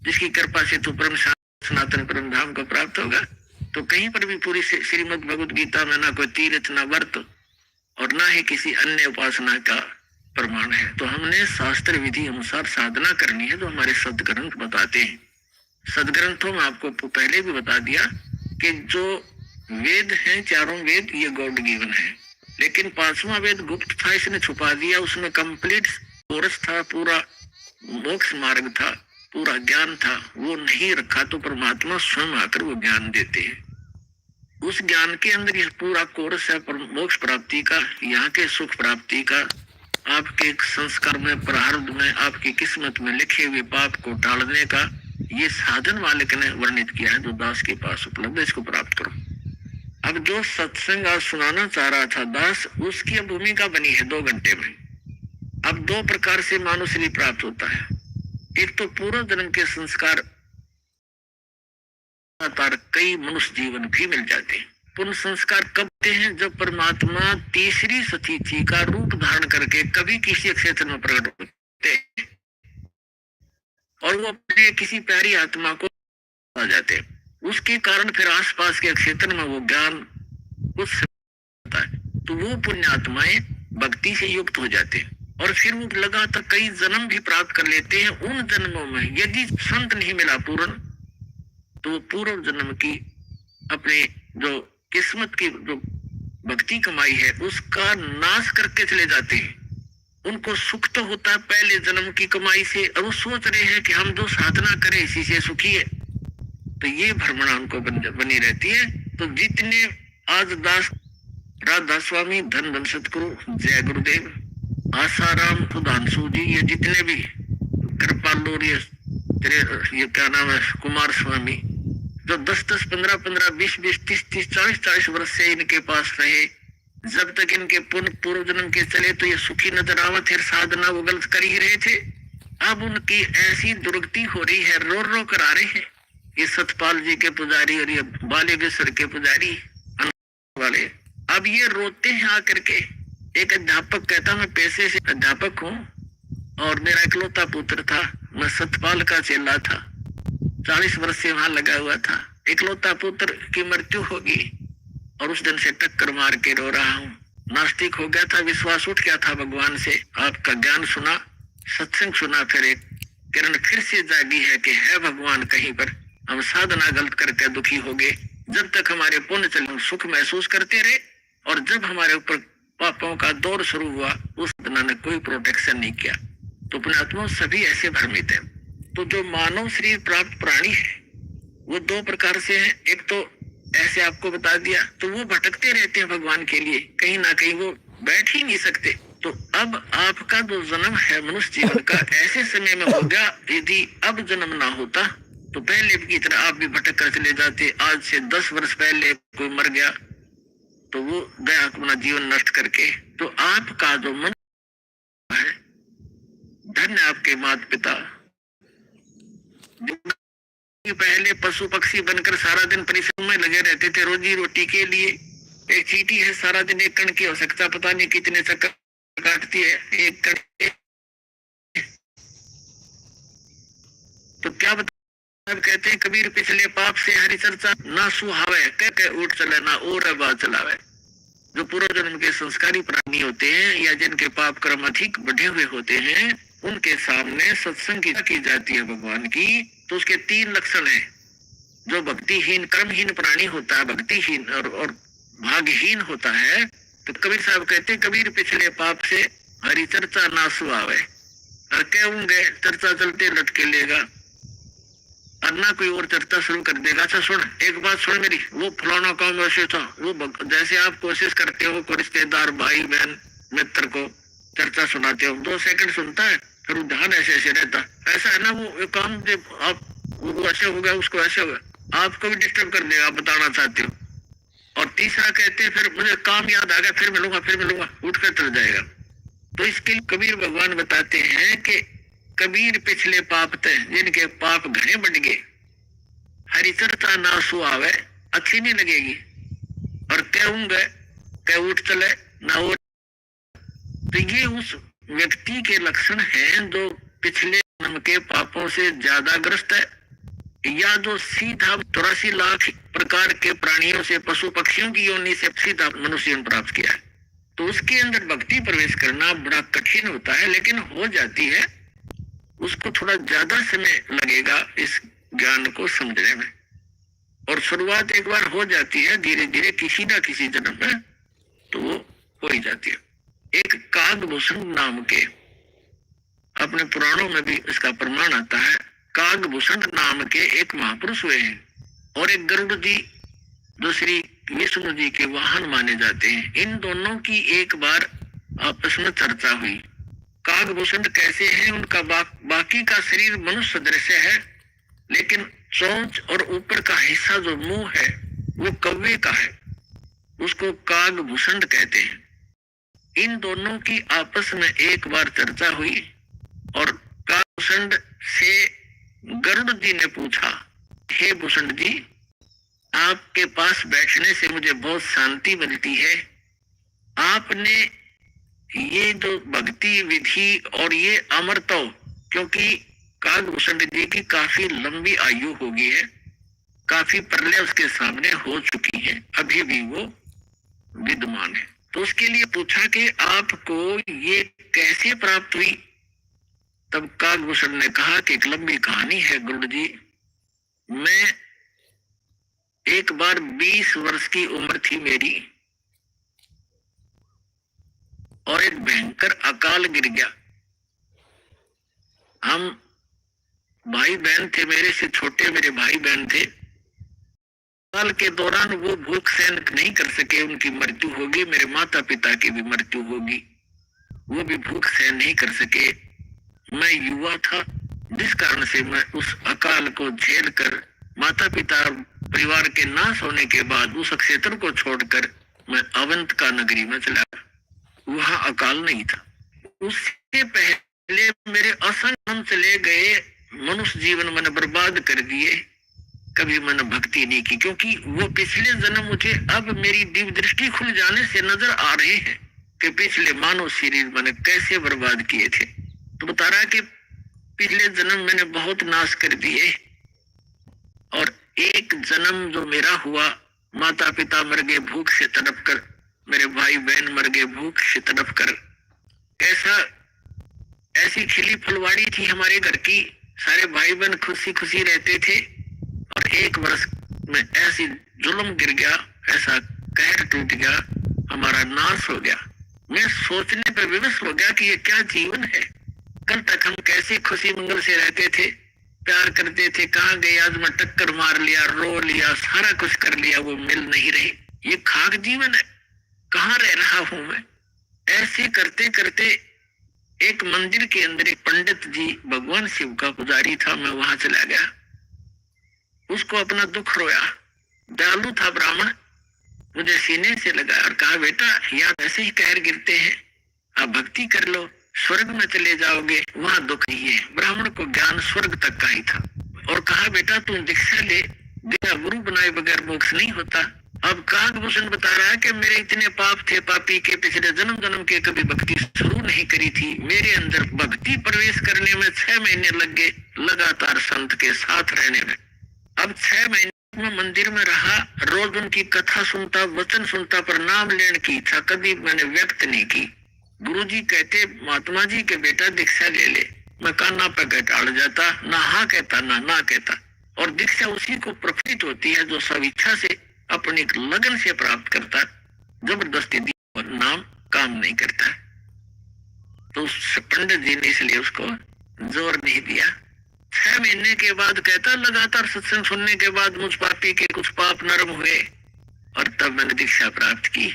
जिसकी कृपा से तू परम सनातन परम धाम को प्राप्त होगा। तो कहीं पर भी पूरी श्रीमद् भगवद गीता में ना कोई तीर्थ ना व्रत और ना ही किसी अन्य उपासना का प्रमाण है। तो हमने शास्त्र विधि अनुसार साधना करनी है जो हमारे सदग्रंथ बताते हैं। सदग्रंथों में आपको पहले भी बता दिया कि जो वेद हैं चारों वेद ये गॉड गिवन है, लेकिन 5वां वेद गुप्त था, इसने छुपा दिया। उसमें कंप्लीट कोर्स था, पूरा मोक्ष मार्ग था, पूरा ज्ञान था, वो नहीं रखा तो परमात्मा स्वयं आकर वो ज्ञान देते हैं। उस ज्ञान के अंदर ये पूरा कोर्स है मोक्ष प्राप्ति का, यहाँ के सुख प्राप्ति का, आपके संस्कार में प्रारब्ध में आपकी किस्मत में लिखे हुए पाप को टालने का। ये साधन मालिक ने वर्णित किया है जो दास के पास उपलब्ध है, इसको प्राप्त करो। अब जो सत्संग आज सुनाना चाह रहा था दास, उसकी भूमिका बनी है 2 घंटे में। अब 2 प्रकार से मानव शरीर प्राप्त होता है। एक तो पूर्व जन्म के संस्कार लगातार कई मनुष्य जीवन भी मिल जाते हैं। पुण्य संस्कार कब होते हैं? जब परमात्मा तीसरी सतीथि का रूप धारण करके कभी किसी क्षेत्र में प्रकट होते हैं और वो अपने किसी प्यारी आत्मा को आ जाते हैं। उसके कारण फिर आसपास के क्षेत्र में वो ज्ञान कुछ होता है, तो वो पुण्य आत्माएं भक्ति से युक्त हो जाते हैं और फिर वो लगातार कई जन्म भी प्राप्त कर लेते हैं। उन जन्मों में यदि संत नहीं मिला पूर्ण, तो पूर्व जन्म की अपने जो किस्मत की जो भक्ति कमाई है उसका नाश करके चले जाते हैं। उनको सुख तो होता है पहले जन्म की कमाई से, और वो सोच रहे हैं कि हम जो साधना करें इसी से सुखी है, तो ये भ्रमणा उनको बनी रहती है। तो जितने आज दास राधा स्वामी धन धन सतगुरु जय गुरुदेव आसाराम सुधांशु जी, ये जितने भी कृपालु ये क्या नाम है कुमार स्वामी, जो 10-10, 15-15, 20-20, 30-30, 40-40 वर्ष से इनके पास रहे, जब तक इनके पूर्व जन्म के चले तो ये सुखी नजर आवत है, साधना वो गलत कर ही रहे थे। अब उनकी ऐसी दुर्गति हो रही है, रो रो कर आ रहे हैं ये सतपाल जी के पुजारी और ये बालेश्वर के पुजारी वाले। अब ये रोते हैं आकर के। एक अध्यापक कहता मैं पैसे से अध्यापक हूँ और मेरा इकलौता पुत्र था, मैं सतपाल का चेला था, 40 वर्ष से वहां लगा हुआ था। इकलौता पुत्र की मृत्यु होगी और उस दिन से टक्कर मार के रो रहा हूँ। नास्तिक हो गया था, विश्वास उठ गया था भगवान से। आपका ज्ञान सुना, सत्संग सुना, फिर एक किरण फिर से जागी है कि है भगवान कहीं पर। हम साधना गलत करके दुखी हो गए। जब तक हमारे पुण्य चले हम सुख महसूस करते रहे, और जब हमारे ऊपर पापों का दौर शुरू हुआ उस साधना ने कोई प्रोटेक्शन नहीं किया। तो पुण्यात्मा सभी ऐसे भ्रमित है। तो जो मानव शरीर प्राप्त प्राणी है वो 2 प्रकार से है। एक तो ऐसे आपको बता दिया, तो वो भटकते रहते हैं भगवान के लिए, कहीं ना कहीं वो बैठ ही नहीं सकते। तो अब आपका जो जन्म है मनुष्य जीवन का ऐसे समय में हो गया, यदि अब जन्म ना होता तो पहले की तरह आप भी भटक कर चले जाते। आज से 10 वर्ष पहले कोई मर गया तो वो गया अपना जीवन नष्ट करके। तो आपका जो मन है धन्य आपके माता पिता, पहले पशु पक्षी बनकर सारा दिन परिश्रम में लगे रहते थे रोजी रोटी के लिए। एक चींटी है, सारा दिन एक कण की आवश्यकता पता नहीं कितने चक्कर काटती है, एक कण। तो क्या बता, कहते हैं कबीर पिछले पाप से हरि चर्चा ना सुहावे, कह उठ चले ना और बात चलावे। जो पूर्व जन्म के संस्कारी प्राणी होते हैं या जिनके पाप कर्म अधिक बढ़े हुए होते हैं, उनके सामने सत्संग की जाती है भगवान की, तो उसके 3 लक्षण हैं। जो भक्तिहीन कर्महीन प्राणी होता है, भक्तिहीन और भाग्यहीन होता है, तो कबीर साहब कहते हैं कबीर पिछले पाप से हरि चर्चा ना सुहावे। और कहूंगे चर्चा चलते लटके लेगा और ना कोई और चर्चा शुरू कर देगा। अच्छा सुन, एक बात सुन मेरी, वो फलाना काम वैसे था, वो जैसे आप कोशिश करते हो को रिश्तेदार भाई बहन मित्र को चर्चा सुनाते हो, 2 सेकंड सुनता है, फिर ध्यान ऐसे ऐसे रहता, ऐसा है ना वो काम जब आप वो ऐसे हो गया उसको ऐसे हो गया, आपको भी डिस्टर्ब कर देगा, आप बताना चाहते हो। और तीसरा कहते हैं फिर मुझे काम याद आ गया, फिर मिलूंगा, उठ कर चल जाएगा। तो इसके लिए कबीर भगवान बताते हैं कि कबीर पिछले पाप थे जिनके पाप घने बढ़ गए, हरि चर्चा ना सुहावे, अच्छी नहीं लगेगी, और कहूंगे कह उठ चले ना वो। तो ये उस व्यक्ति के लक्षण हैं जो पिछले जन्म के पापों से ज्यादा ग्रस्त है, या जो सीधा 83 लाख प्रकार के प्राणियों से, पशु पक्षियों की योनि से सीधा मनुष्य प्राप्त किया है। तो उसके अंदर भक्ति प्रवेश करना बड़ा कठिन होता है, लेकिन हो जाती है। उसको थोड़ा ज्यादा समय लगेगा इस ज्ञान को समझने में, और शुरुआत एक बार हो जाती है, धीरे धीरे किसी ना किसी जन्म में तो वो हो ही जाती है। एक कागभूषण नाम के, अपने पुराणों में भी इसका प्रमाण आता है, कागभूषण नाम के एक महापुरुष हुए हैं, और एक गरुड़ जी जो श्री विष्णु जी के वाहन माने जाते हैं। इन दोनों की एक बार आपस में चर्चा हुई। कागभूषण कैसे हैं, उनका बाकी का शरीर मनुष्य दृश्य है, लेकिन चोंच और ऊपर का हिस्सा जो मुंह है वो कौवे का है, उसको कागभूषण कहते हैं। इन दोनों की आपस में एक बार चर्चा हुई, और कागभूषण से गरुड़ जी ने पूछा, हे भूषण जी, आपके पास बैठने से मुझे बहुत शांति मिलती है, आपने ये जो भक्ति विधि और ये अमरत्व, क्योंकि कागभूषण जी की काफी लंबी आयु हो गई है, काफी प्रलय उसके सामने हो चुकी है, अभी भी वो विद्यमान है। तो उसके लिए पूछा कि आपको ये कैसे प्राप्त हुई। तब कागभूषण ने कहा कि एक लंबी कहानी है गुरु जी, मैं एक बार 20 वर्ष की उम्र थी मेरी, और एक भयंकर अकाल गिर गया। हम भाई बहन थे, मेरे से छोटे मेरे भाई बहन थे। अकाल के दौरान वो भूख सहन नहीं कर सके, उनकी मृत्यु होगी, मेरे माता पिता की भी मृत्यु होगी, वो भी भूख सहन नहीं कर सके। मैं युवा था, जिस कारण से मैं उस अकाल को झेल कर माता पिता परिवार के नाश होने के बाद उस क्षेत्र को छोड़कर मैं अवंतिका नगरी में चला। वहां अकाल नहीं था। उससे पहले मेरे असंग चले गए, मनुष्य जीवन मैंने बर्बाद कर दिए, कभी मैंने भक्ति नहीं की, क्योंकि वो पिछले जन्म मुझे अब मेरी दिव्य दृष्टि खुल जाने से नजर आ रहे हैं कि पिछले मानव शरीर मैंने कैसे बर्बाद किए थे। तो बता रहा कि पिछले जन्म मैंने बहुत नाश कर दिए, और एक जन्म जो मेरा हुआ, माता पिता मर गए भूख से तड़प कर, मेरे भाई बहन मर गए भूख से तड़प कर। ऐसी खिली फुलवाड़ी थी हमारे घर की, सारे भाई बहन खुशी खुशी रहते थे, और एक वर्ष में ऐसी जुल्म गिर गया, ऐसा कहर टूट गया, हमारा नाश हो गया। मैं सोचने पर विवश हो गया कि ये क्या जीवन है। कल तक हम कैसे खुशी मंगल से रहते थे, प्यार करते थे, कहाँ गए आज मैं टक्कर मार लिया, रो लिया, सारा कुछ कर लिया, वो मिल नहीं रही। ये खाक जीवन है, कहाँ रह रहा हूं मैं। ऐसे करते करते एक मंदिर के अंदर एक पंडित जी भगवान शिव का पुजारी था, मैं वहां चला गया, उसको अपना दुख रोया। दयालु था ब्राह्मण, मुझे सीने से लगा और कहा, बेटा यहाँ ऐसे ही कहर गिरते हैं, आप भक्ति कर लो, स्वर्ग में चले जाओगे, वहां दुख नहीं है। ब्राह्मण को ज्ञान स्वर्ग तक का ही था और कहा बेटा तू दीक्षा ले, बिना गुरु बनाए बगैर मोक्ष नहीं होता। अब काकभूषण बता रहा है कि मेरे इतने पाप थे, पापी के पिछले जन्म जन्म के कभी भक्ति शुरू नहीं करी थी। मेरे अंदर भक्ति प्रवेश करने में 6 महीने लग गए, लगातार संत के साथ रहने में। अब 6 महीने में मंदिर में रहा, रोज उनकी कथा सुनता, वचन सुनता, पर नाम लेने की इच्छा कभी मैंने व्यक्त नहीं की। गुरुजी कहते महात्मा जी के बेटा दीक्षा ले ले। मैं कान्ना पे टाल जाता, ना हाँ कहता ना कहता। और दीक्षा उसी को प्रफुल्लित होती है जो सब इच्छा से अपनी लगन से प्राप्त करता, जबरदस्ती नाम काम नहीं करता। तो पंडित जी ने इसलिए उसको जोर नहीं दिया। 6 महीने के बाद कहता लगातार सत्संग सुनने के बाद मुझ पापी के कुछ पाप नरम हुए और तब मैंने दीक्षा प्राप्त की।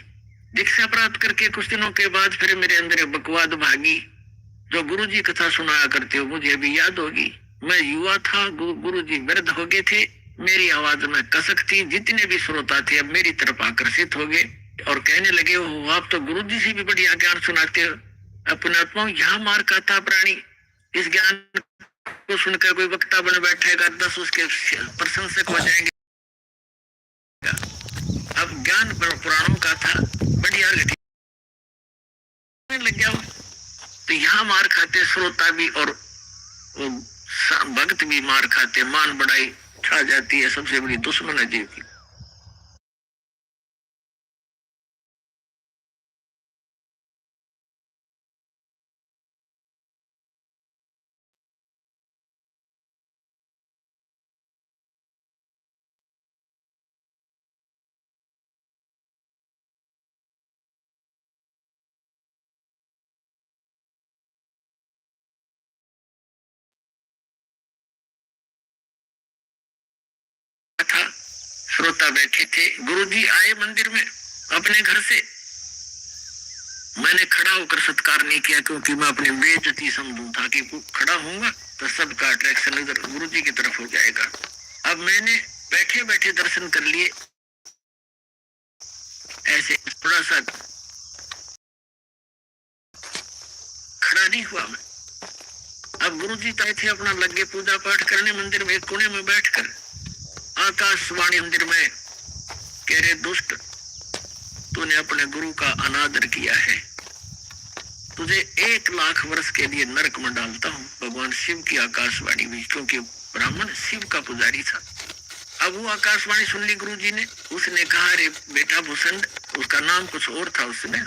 दीक्षा प्राप्त करके कुछ दिनों के बाद फिर मेरे अंदर एक बकवाद भागी, जो गुरुजी कथा सुनाया करते हो मुझे भी याद होगी। मैं युवा था, गुरुजी वृद्ध हो गए थे, मेरी आवाज में कसक थी। जितने भी श्रोता थे अब मेरी तरफ आकर्षित हो गए और कहने लगे हो आप तो गुरुजी से भी बढ़िया ज्ञान सुनाते हो। अपने आत्मा यहाँ मार खाता प्राणी, इस ज्ञान को सुनकर कोई वक्ता बन बैठेगा 10 उसके प्रशंसक हो जाएंगे। अब ज्ञान पुराणों का था, बढ़िया लग गया। तो यहाँ मार खाते श्रोता भी और भक्त भी मार खाते, मान बढ़ाई छा जाती है, सबसे बड़ी दुश्मन है जीव की। था श्रोता बैठे थे, गुरुजी आए मंदिर में अपने घर से। मैंने खड़ा होकर सत्कार नहीं किया क्योंकि मैं अपनी बेइज्जती समझूं था कि खड़ा होऊंगा तो सबका अट्रैक्शन इधर गुरुजी की तरफ हो जाएगा। अब मैंने बैठे बैठे दर्शन कर लिए, ऐसे थोड़ा सा खड़ा नहीं हुआ मैं। अब गुरुजी आए थे अपना लगे पूजा पाठ करने मंदिर में, एक कोने में बैठकर आकाशवाणी मंदिर में कह रहे दुष्ट, तूने अपने गुरु का अनादर किया है, तुझे 1 लाख वर्ष के लिए नरक में डालता हूँ। भगवान शिव की आकाशवाणी हुई, क्योंकि ब्राह्मण शिव का पुजारी था। अब वो आकाशवाणी सुन ली गुरुजी ने। उसने कहा अरे बेटा भूषण, उसका नाम कुछ और था उस समय,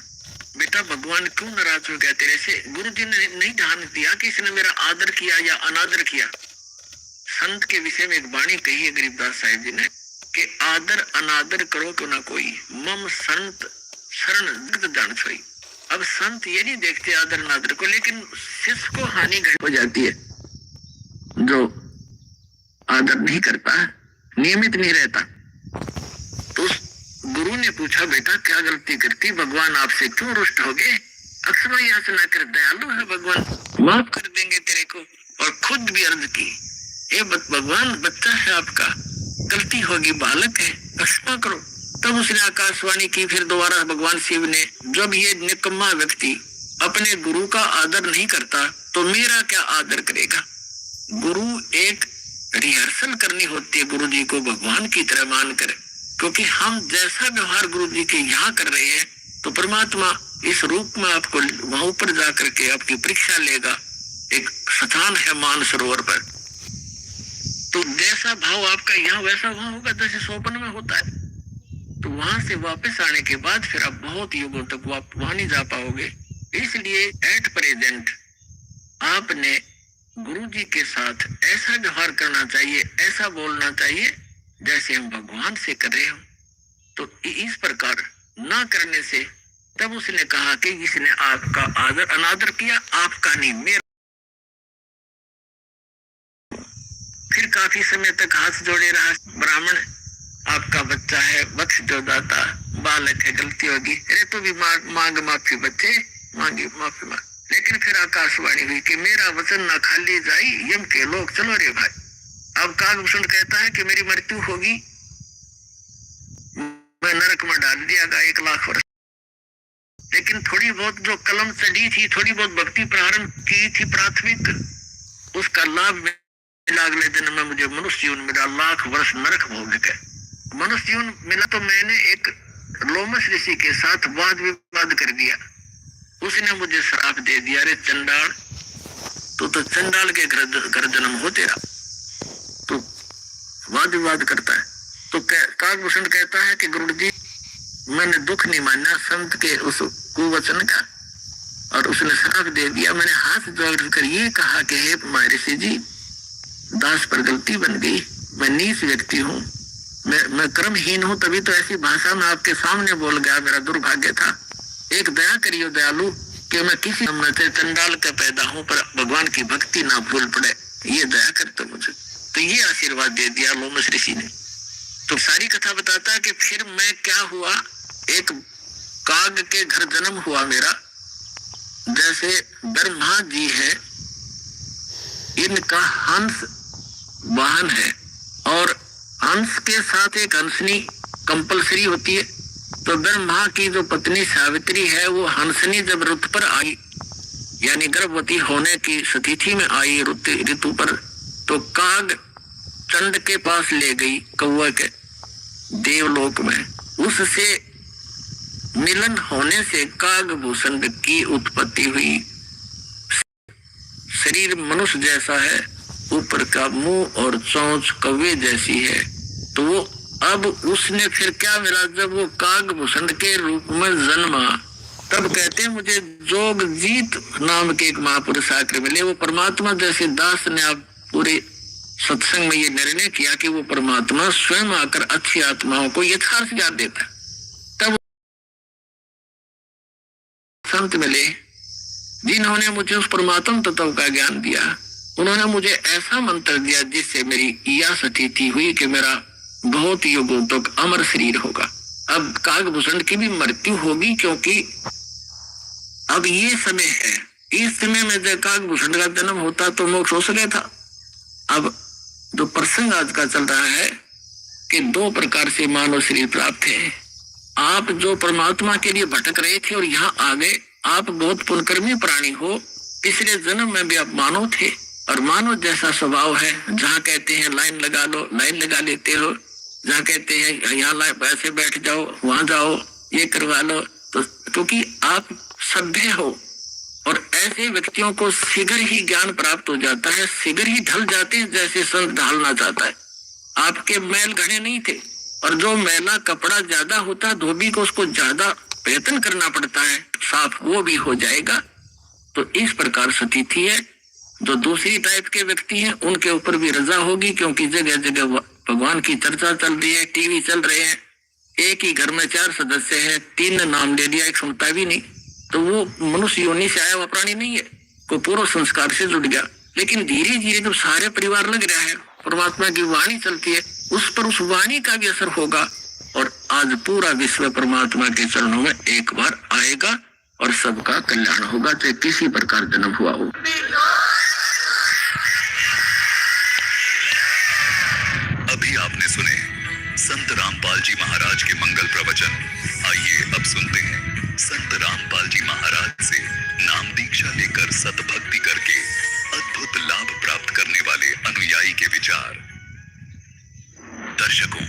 बेटा भगवान क्यों नाराज हो गया तेरे से? गुरुजी ने नहीं ध्यान दिया कि इसने मेरा आदर किया या अनादर किया। संत के विषय में एक वाणी कही है गरीबदास साहिब जी ने कि आदर अनादर करो क्यों ना कोई, मम संत शरण जगत जान सोई। अब संत ये नहीं देखते आदर अनादर को, लेकिन शिष्य को हानि हो जाती है जो आदर नहीं करता, नियमित नहीं रहता। तो उस गुरु ने पूछा बेटा क्या गलती करती, भगवान आपसे क्यों रुष्ट हो गए? अक्सर याचना कर, दयालु है भगवान, माफ कर देंगे तेरे को। और खुद भी अर्ज की, ये भगवान बच्चा है आपका, गलती होगी, बालक है, क्षमा करो। तब उसने आकाशवाणी की फिर दोबारा भगवान शिव ने, जब ये निकम्मा व्यक्ति अपने गुरु का आदर नहीं करता तो मेरा क्या आदर करेगा? गुरु एक रिहर्सल करनी होती है गुरु जी को भगवान की तरह मानकर, क्योंकि हम जैसा व्यवहार गुरु जी के यहाँ कर रहे हैं तो परमात्मा इस रूप में आपको वहां ऊपर जाकर के आपकी परीक्षा लेगा। एक स्थान है मानसरोवर पर, तो जैसा भाव आपका यहाँ वैसा वहां होगा, जैसे सोपन में होता है। तो वहां से वापस आने के बाद फिर आप बहुत युगों तक वहां नहीं जा पाओगे। इसलिए एट प्रेजेंट आपने गुरु जी के साथ ऐसा व्यवहार करना चाहिए, ऐसा बोलना चाहिए जैसे हम भगवान से कर रहे हो। तो इस प्रकार ना करने से तब उसने कहा कि इसने आपका आदर अनादर किया, आपका नहीं मेरा। फिर काफी समय तक हाथ जोड़े रहा। ब्राह्मण आपका बच्चा है, बख्श दो दाता, बालक है, गलती होगी, अरे तो भी मांग माफी, बच्चे मांगी माफी मांग। लेकिन फिर आकाशवाणी हुई कि मेरा वचन ना खाली जाई, यम के लोग चलो रे भाई। अब काकभूषण कहता है कि मेरी मृत्यु होगी, मैं नरक में डाल दिया गया 1 लाख वर्ष। लेकिन थोड़ी बहुत जो कलम चढ़ी थी, थोड़ी बहुत भक्ति प्रारंभ की थी प्राथमिक, उसका लाभ मिला। अगले दिन में मुझे मनुष्य जीवन मिला, लाख वर्ष नरक भोग के मनुष्य जीवन मिला। तो मैंने एक लोमस ऋषि के साथ वाद विवाद कर दिया। उसने मुझे श्राप दे दिया, अरे चंडाल, तो चंडाल के घर जन्म हो तेरा, तो वाद विवाद करता है। तो काकभूषण कहता है कि गुरु जी मैंने दुख नहीं माना संत के उस कुवचन का, और उसने श्राप दे दिया। मैंने हाथ जोड़कर ये कहा कि हे महर्षि जी, दास पर गलती बन गई, मैं नीच व्यक्ति हूँ, मैं कर्महीन हूँ, तभी तो ऐसी भाषा में आपके सामने बोल गया, मेरा दुर्भाग्य था। एक दया करियो दयालु कि मैं किसी चंडाल का पैदा हूँ पर भगवान की भक्ति ना भूल पड़े, ये दया करते मुझे। तो ये आशीर्वाद दे दिया लोमस ऋषि ने। तो सारी कथा बताता है कि फिर मैं क्या हुआ, एक काग के घर जन्म हुआ मेरा। जैसे ब्रह्मा जी है, इनका हंस वाहन है, और हंस के साथ एक हंसनी कंपलसरी होती है। तो ब्रह्मा की जो पत्नी सावित्री है, वो हंसनी जब ऋतु पर आई, यानी गर्भवती होने की स्थिति में आई ऋतु पर, तो काग चंड के पास ले गई, कौवे के देवलोक में। उससे मिलन होने से काकभूषण की उत्पत्ति हुई। शरीर मनुष्य जैसा है, ऊपर का मुंह और चोंच कौवे जैसी है। तो वो अब उसने फिर क्या मिला, जब वो काकभूषण के रूप में जन्मा, तब कहते हैं मुझे जोगजीत नाम के एक महापुरुष आकर मिले। वो परमात्मा जैसे दास ने आप पूरे सत्संग में ये निर्णय किया कि वो परमात्मा स्वयं आकर अच्छी आत्माओं को यथार्थ ज्ञान देता। तब संत मिले जिन्होंने मुझे उस परमात्म तत्व का ज्ञान दिया। उन्होंने मुझे ऐसा मंत्र दिया जिससे मेरी यह स्थिति हुई कि मेरा बहुत युगों तक अमर शरीर होगा। अब काकभूषण की भी मृत्यु होगी, क्योंकि अब ये समय है, इस समय में जब काकभूषण का जन्म होता तो मोक्ष हो सके था। अब जो प्रसंग आज का चल रहा है कि दो प्रकार से मानव शरीर प्राप्त है। आप जो परमात्मा के लिए भटक रहे थे और यहाँ आ गए, आप बहुत पुण्यकर्मी प्राणी हो। पिछले जन्म में भी आप मानव थे, और मानव जैसा स्वभाव है, जहाँ कहते हैं लाइन लगा लो, लाइन लगा लेते हो, जहाँ कहते हैं यहाँ ऐसे बैठ जाओ, वहां जाओ, ये करवा लो। तो क्योंकि आप सभ्य हो, और ऐसे व्यक्तियों को शीघ्र ही ज्ञान प्राप्त हो जाता है, शीघ्र ही ढल जाते हैं जैसे संत ढालना चाहता है। आपके मैल घने नहीं थे, और जो मैला कपड़ा ज्यादा होता है, धोबी को उसको ज्यादा प्रयत्न करना पड़ता है, साफ वो भी हो जाएगा। तो इस प्रकार स्थिति है। जो दूसरी टाइप के व्यक्ति हैं उनके ऊपर भी रजा होगी, क्योंकि जगह जगह भगवान की चर्चा चल रही है, टीवी चल रहे हैं, एक ही घर में 4 सदस्य हैं, 3 ने नाम ले दिया, एक सुनता भी नहीं। तो वो मनुष्य योनि से आया हुआ प्राणी नहीं है, कोई पूर्व संस्कार से जुड़ गया। लेकिन धीरे धीरे जब सारे परिवार लग रहा है, परमात्मा की वाणी चलती है, उस पर उस वाणी का भी असर होगा, और आज पूरा विश्व परमात्मा के चरणों में एक बार आएगा, और सबका कल्याण होगा, चाहे किसी प्रकार जन्म हुआ हो। अभी आपने सुने संत रामपाल जी महाराज के मंगल प्रवचन। आइए अब सुनते हैं संत रामपाल जी महाराज से नाम दीक्षा लेकर सतभक्ति करके अद्भुत लाभ प्राप्त करने वाले अनुयायी के विचार। दर्शकों,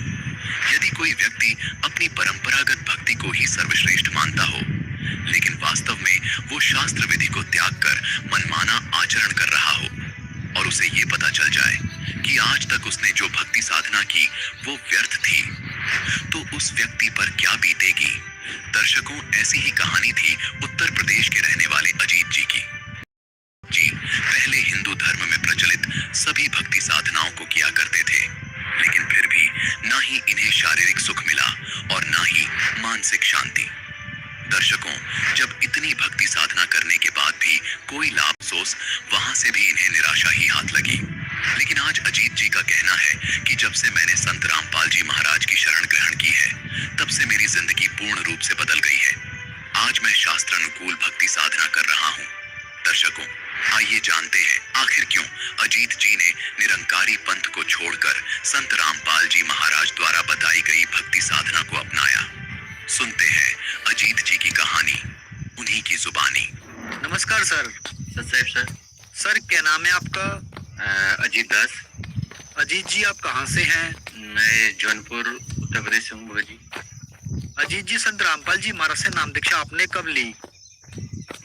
यदि कोई व्यक्ति अपनी परंपरागत भक्ति को ही सर्वश्रेष्ठ मानता हो, लेकिन वास्तव में वो शास्त्र विधि को त्याग कर मनमाना आचरण कर रहा हो, और उसे ये पता चल जाए कि आज तक उसने जो भक्ति साधना की वो व्यर्थ थी, तो उस व्यक्ति पर क्या बीतेगी। दर्शकों, ऐसी ही कहानी थी उत्तर प्रदेश के रहने वाले अजीत जी की। जी पहले हिंदू धर्म में प्रचलित सभी भक्ति साधनाओं को किया करते थे, लेकिन फिर भी ना ही इन्हें शारीरिक सुख मिला और ना ही मानसिक शांति। दर्शकों, जब इतनी भक्ति साधना करने के बाद भी कोई लाभ अफसोस, वहां से भी इन्हें निराशा ही हाथ लगी। लेकिन आज अजीत जी का कहना है कि जब से मैंने संत रामपाल जी महाराज की शरण ग्रहण की है, तब से मेरी जिंदगी पूर्ण रूप से बदल गई है। आज मैं शास्त्र अनुकूल भक्ति साधना कर रहा हूँ। दर्शकों, आइए जानते हैं आखिर क्यों अजीत जी ने निरंकारी पंथ को छोड़कर संत रामपाल जी महाराज द्वारा बताई गई भक्ति साधना को अपनाया। सुनते हैं अजीत जी की कहानी। उन्हीं की जुबानी। नमस्कार सर। साहब सर। सर क्या नाम है आपका? अजीत दास। अजीत जी आप कहाँ से हैं? मैं जौनपुर उत्तर प्रदेश से हूँ भगत जी। अजीत जी संत रामपाल जी महाराज से नाम दीक्षा आपने कब ली?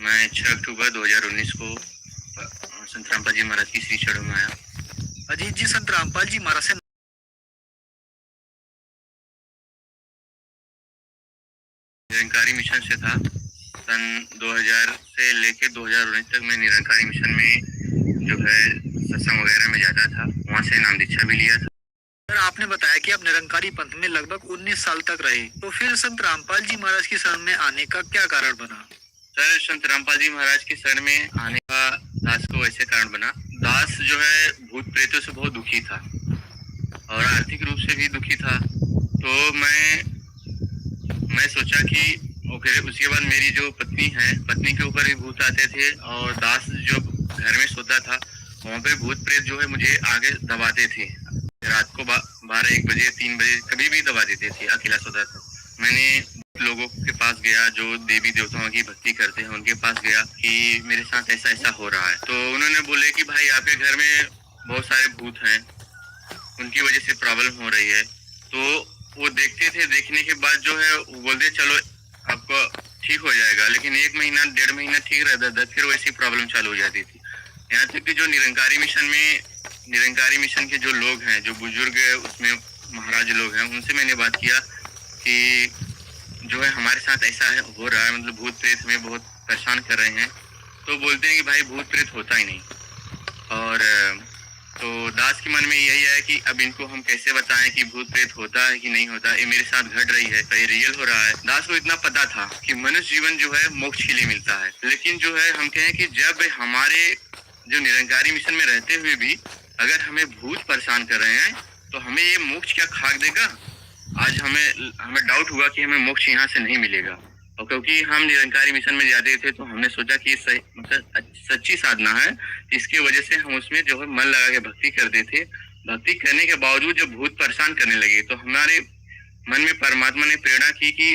मैं 6 अक्टूबर 2019 को संत रामपाल जी महाराज की श्री चरणों में आया। अजीत जी संत रामपाल जी महाराज से निरंकारी मिशन से था। सन 2000 से लेके 2019 तक मैं निरंकारी मिशन में जो है सत्संग वगैरह में जाता था, वहाँ से नाम दीक्षा भी लिया था। सर आपने बताया कि आप निरंकारी पंथ में लगभग 19 साल तक रहे, तो फिर संत रामपाल जी महाराज की शरण में आने का क्या कारण बना? सर संत रामपाल जी महाराज की शरण में आने का दास को ऐसे कारण बना, दास जो है भूत प्रेतों से बहुत दुखी था और आर्थिक रूप से भी दुखी था। तो मैं सोचा कि और फिर उसके बाद मेरी जो पत्नी है, पत्नी के ऊपर भी भूत आते थे और दास जो घर में सोता था वहाँ पे भूत प्रेत जो है मुझे आगे दबाते थे। रात को 12-1 बजे 3 बजे कभी भी दबा देते थे, अकेला सोता था। मैंने लोगों के पास गया जो देवी देवताओं की भक्ति करते हैं, उनके पास गया कि मेरे साथ ऐसा ऐसा हो रहा है। तो उन्होंने बोले कि भाई आपके घर में बहुत सारे भूत हैं, उनकी वजह से प्रॉब्लम हो रही है। तो वो देखते थे, देखने के बाद जो है वो बोलते चलो आपको ठीक हो जाएगा, लेकिन 1 महीना 1.5 महीना ठीक रहता था, फिर वैसी प्रॉब्लम चालू हो जाती थी। यहाँ तक कि जो निरंकारी मिशन के जो लोग हैं, जो बुजुर्ग उसमें महाराज लोग हैं, उनसे मैंने बात किया कि जो है हमारे साथ ऐसा हो रहा है, मतलब भूत प्रेत हमें बहुत परेशान कर रहे हैं। तो बोलते हैं कि भाई भूत प्रेत होता ही नहीं। और तो दास के मन में यही है कि अब इनको हम कैसे बताएं कि भूत प्रेत होता है कि नहीं होता, ये मेरे साथ घट रही है, ये रियल हो रहा है। दास को इतना पता था कि मनुष्य जीवन जो है मोक्ष के लिए मिलता है, लेकिन जो है हम कहें कि जब हमारे जो निरंकारी मिशन में रहते हुए भी अगर हमें भूत परेशान कर रहे हैं तो हमें ये मोक्ष क्या खाक देगा। आज हमें डाउट हुआ कि हमें मोक्ष यहाँ से नहीं मिलेगा, और क्योंकि हम निरंकारी मिशन में जाते थे तो हमने सोचा कि ये मतलब सच्ची साधना है, इसकी वजह से हम उसमें जो है मन लगा के भक्ति करते थे। भक्ति करने के बावजूद जब भूत परेशान करने लगे तो हमारे मन में परमात्मा ने प्रेरणा की कि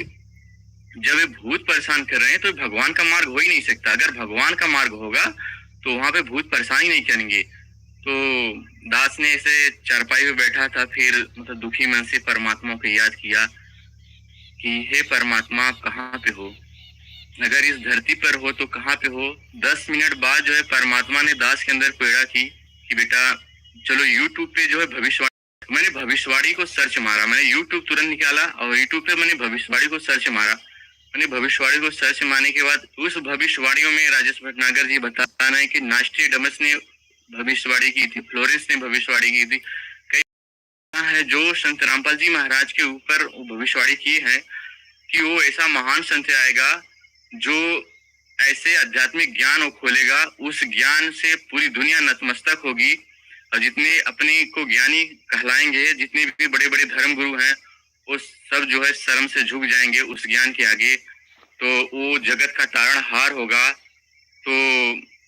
जब ये भूत परेशान कर रहे हैं तो भगवान का मार्ग हो ही नहीं सकता। अगर भगवान का मार्ग होगा तो वहां पे भूत परेशान ही नहीं करेंगे। तो दास ने ऐसे चारपाई में बैठा था, फिर मतलब दुखी मन से परमात्मा को याद किया कि हे परमात्मा आप कहाँ पे हो, अगर इस धरती पर हो तो कहाँ पे हो। 10 मिनट बाद जो है परमात्मा ने दास के अंदर प्रेरणा की कि बेटा चलो यूट्यूब पे जो है भविष्यवाणी, मैंने भविष्यवाणी को सर्च मारा, मैंने यूट्यूब तुरंत निकाला और यूट्यूब पे मैंने भविष्यवाणी को सर्च मारा। मैंने भविष्यवाणी को सर्च मारने के बाद उस भविष्यवाणियों में राजेश भटनागर जी बता रहे हैं कि नास्ट्रेडमस ने भविष्यवाणी की थी, फ्लोरेंस ने भविष्यवाणी की थी, कई है जो संत रामपाल जी महाराज के ऊपर भविष्यवाणी की है कि वो ऐसा महान संत आएगा जो ऐसे आध्यात्मिक ज्ञान खोलेगा, उस ज्ञान से पूरी दुनिया नतमस्तक होगी और जितने अपने को ज्ञानी कहलाएंगे, जितने भी बड़े बड़े धर्म गुरु हैं, वो सब जो है शर्म से झुक जाएंगे उस ज्ञान के आगे। तो वो जगत का तारणहार होगा। तो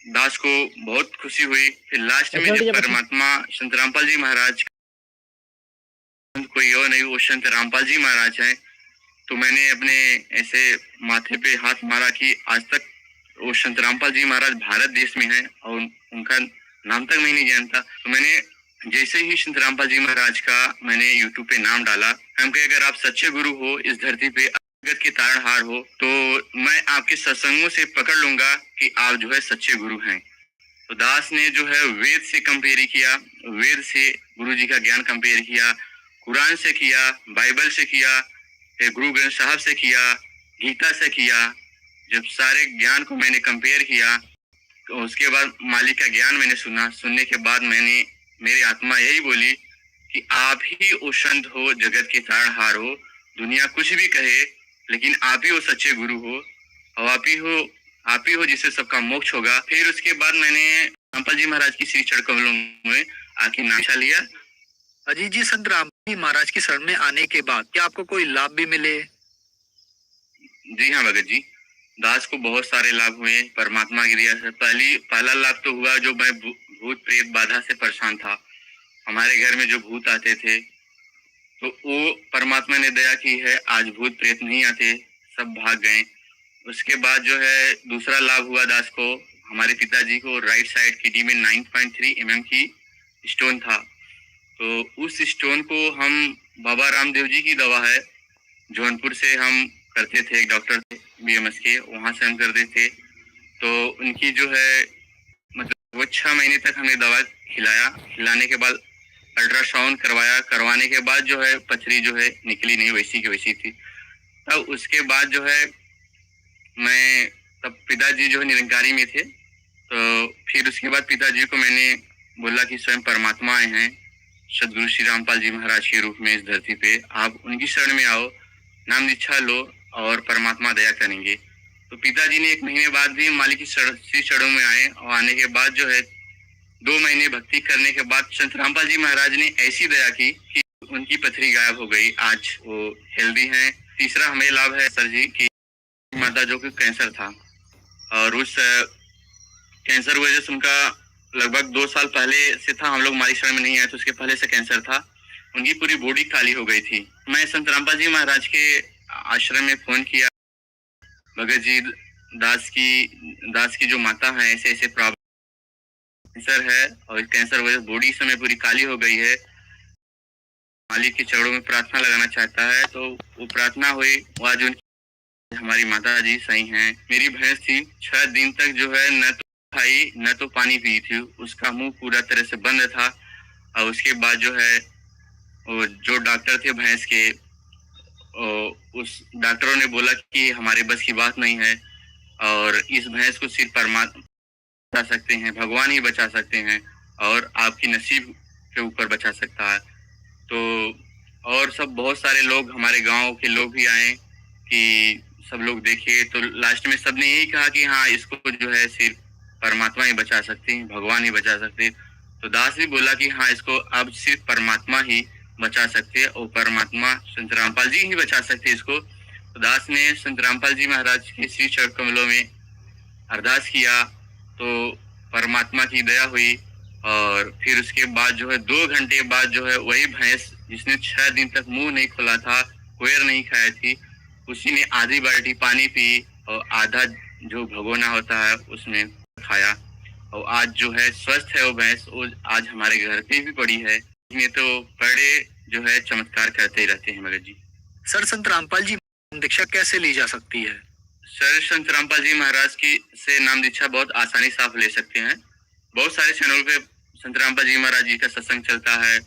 दास को बहुत खुशी हुई। फिर लास्ट में जब परमात्मा संत रामपाल जी महाराज, कोई और नहीं, वो संत रामपाल जी महाराज हैं, तो मैंने अपने ऐसे माथे पे हाथ मारा कि आज तक वो संत रामपाल जी महाराज भारत देश में हैं और उनका नाम तक मैं नहीं जानता। तो मैंने जैसे ही संत रामपाल जी महाराज का मैंने यूट्यूब पे नाम डाला, हम कहे अगर आप सच्चे गुरु हो, इस धरती पे जगत के तारणहार हो, तो मैं आपके सत्संगों से पकड़ लूंगा कि आप जो है सच्चे गुरु हैं। तो दास ने जो है वेद से कंपेयर किया, वेद से गुरु जी का ज्ञान कंपेयर किया, कुरान से किया, बाइबल से किया, फिर गुरु ग्रंथ साहब से किया, गीता से किया। जब सारे ज्ञान को मैंने कंपेयर किया तो उसके बाद मालिक का ज्ञान मैंने सुना। सुनने के बाद मेरी आत्मा यही बोली कि आप ही वो संत हो, जगत के तारणहार हो, दुनिया कुछ भी कहे लेकिन आप ही वो सच्चे गुरु हो और आप ही हो जिससे सबका मोक्ष होगा। फिर उसके बाद मैंने रामपाल जी महाराज की श्री चरण कमलों में आके नाशा लिया। अजीत जी संत रामपाल जी महाराज की शरण में आने के बाद क्या आपको कोई लाभ भी मिले? जी हाँ भगत जी, दास को बहुत सारे लाभ हुए परमात्मा की दया से। पहला लाभ तो हुआ जो मैं भूत प्रेत बाधा से परेशान था, हमारे घर में जो भूत आते थे तो वो परमात्मा ने दया की है, आज भूत प्रेत नहीं आते, सब भाग गए। उसके बाद जो है दूसरा लाभ हुआ दास को, हमारे पिताजी को राइट साइड किडनी में 9.3 mm की स्टोन था। तो उस स्टोन को हम बाबा रामदेव जी की दवा है, जौनपुर से हम करते थे, एक डॉक्टर थे BMS के, वहाँ से हम करते थे। तो उनकी जो है मतलब वो 6 महीने तक हमें दवा खिलाया। खिलाने के बाद अल्ट्रासाउंड करवाया, करवाने के बाद जो है पथरी जो है निकली नहीं, वैसी की वैसी थी। तब उसके बाद जो है मैं, तब पिताजी जो है निरंकारी में थे, तो फिर उसके बाद पिताजी को मैंने बोला कि स्वयं परमात्मा आए हैं सदगुरु श्री रामपाल जी महाराज के रूप में इस धरती पे, आप उनकी शरण में आओ, नाम दीक्षा लो और परमात्मा दया करेंगे। तो पिताजी ने 1 महीने बाद भी मालिक की श्री चरणों में आए, और आने के बाद जो है 2 महीने भक्ति करने के बाद संत रामपाल जी महाराज ने ऐसी दया की कि उनकी पथरी गायब हो गई। आज वो हेल्दी हैं। तीसरा हमें लाभ है सर जी की माता जो कि कैंसर था, और उस कैंसर वजह से उनका लगभग 2 साल पहले से था, हम लोग मालिक शरण में नहीं आए तो उसके पहले से कैंसर था, उनकी पूरी बॉडी काली हो गई थी। मैं संत रामपाल जी महाराज के आश्रम में फोन किया, भगत जी दास की जो माता है ऐसे ऐसे प्रॉब्लम कैंसर है और इस कैंसर वजह से बॉडी समय पूरी काली हो गई है, मालिक के चरणों में प्रार्थना लगाना चाहता है। तो वो प्रार्थना हुई, वो आज उनकी हमारी माता जी सही हैं। मेरी भैंस थी 6 दिन तक जो है न तो खाई न तो पानी पी थी, उसका मुंह पूरा तरह से बंद था। और उसके बाद जो है वो जो डॉक्टर थे भैंस के, उस डॉक्टरों ने बोला कि हमारे बस की बात नहीं है और इस भैंस को सिर्फ परमात्मा बचा सकते हैं, भगवान ही बचा सकते हैं और आपकी नसीब के ऊपर बचा सकता है। तो और सब बहुत सारे लोग, हमारे गांव के लोग भी आए कि सब लोग देखे, तो लास्ट में सबने यही कहा कि हाँ इसको जो है सिर्फ परमात्मा ही बचा सकते हैं, भगवान ही बचा सकते हैं। तो दास भी बोला कि हाँ इसको अब सिर्फ परमात्मा ही बचा सकते हैं और परमात्मा संत रामपाल जी ही बचा सकते हैं इसको। तो दास ने संत रामपाल जी महाराज के श्री चरण कमलों में अरदास किया, तो परमात्मा की दया हुई। और फिर उसके बाद जो है 2 घंटे बाद जो है वही भैंस जिसने 6 दिन तक मुंह नहीं खोला था, कोयर नहीं खाया थी, उसी ने आधी बाल्टी पानी पी और आधा जो भगोना होता है उसमें खाया, और आज जो है स्वस्थ है वो भैंस, वो आज हमारे घर पे भी पड़ी है। इसमें तो बड़े जो है चमत्कार करते ही रहते हैं मगध जी। सर, संत रामपाल जी दीक्षा कैसे ली जा सकती है? सर, संत रामपाल जी महाराज की से नाम दीक्षा बहुत आसानी से आप ले सकते हैं। बहुत सारे चैनल पे संत रामपाल जी महाराज जी का सत्संग चलता है,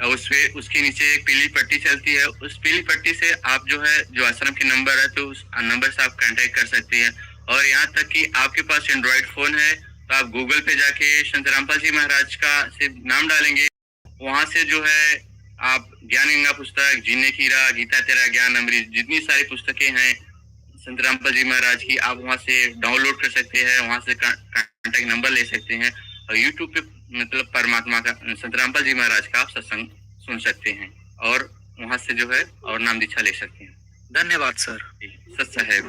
उसपे उसके नीचे एक पीली पट्टी चलती है, उस पीली पट्टी से आप जो है जो आश्रम के नंबर है तो उस नंबर से आप कांटेक्ट कर सकते हैं। और यहाँ तक कि आपके पास एंड्रॉइड फोन है तो आप गूगल पे जाके संत रामपाल जी महाराज का सिर्फ नाम डालेंगे, वहां से जो है आप ज्ञान गंगा पुस्तक, जीने की राह, गीता तेरा ज्ञान अमृत, जितनी सारी पुस्तकें हैं संत रामपाल जी महाराज की, आप वहां से डाउनलोड कर सकते हैं, वहां से कांटेक्ट नंबर ले सकते हैं और यूट्यूब पे मतलब परमात्मा का संत रामपाल जी महाराज का आप सत्संग सुन सकते हैं और वहां से जो है और नाम दीक्षा ले सकते हैं। धन्यवाद सर। सत्य है।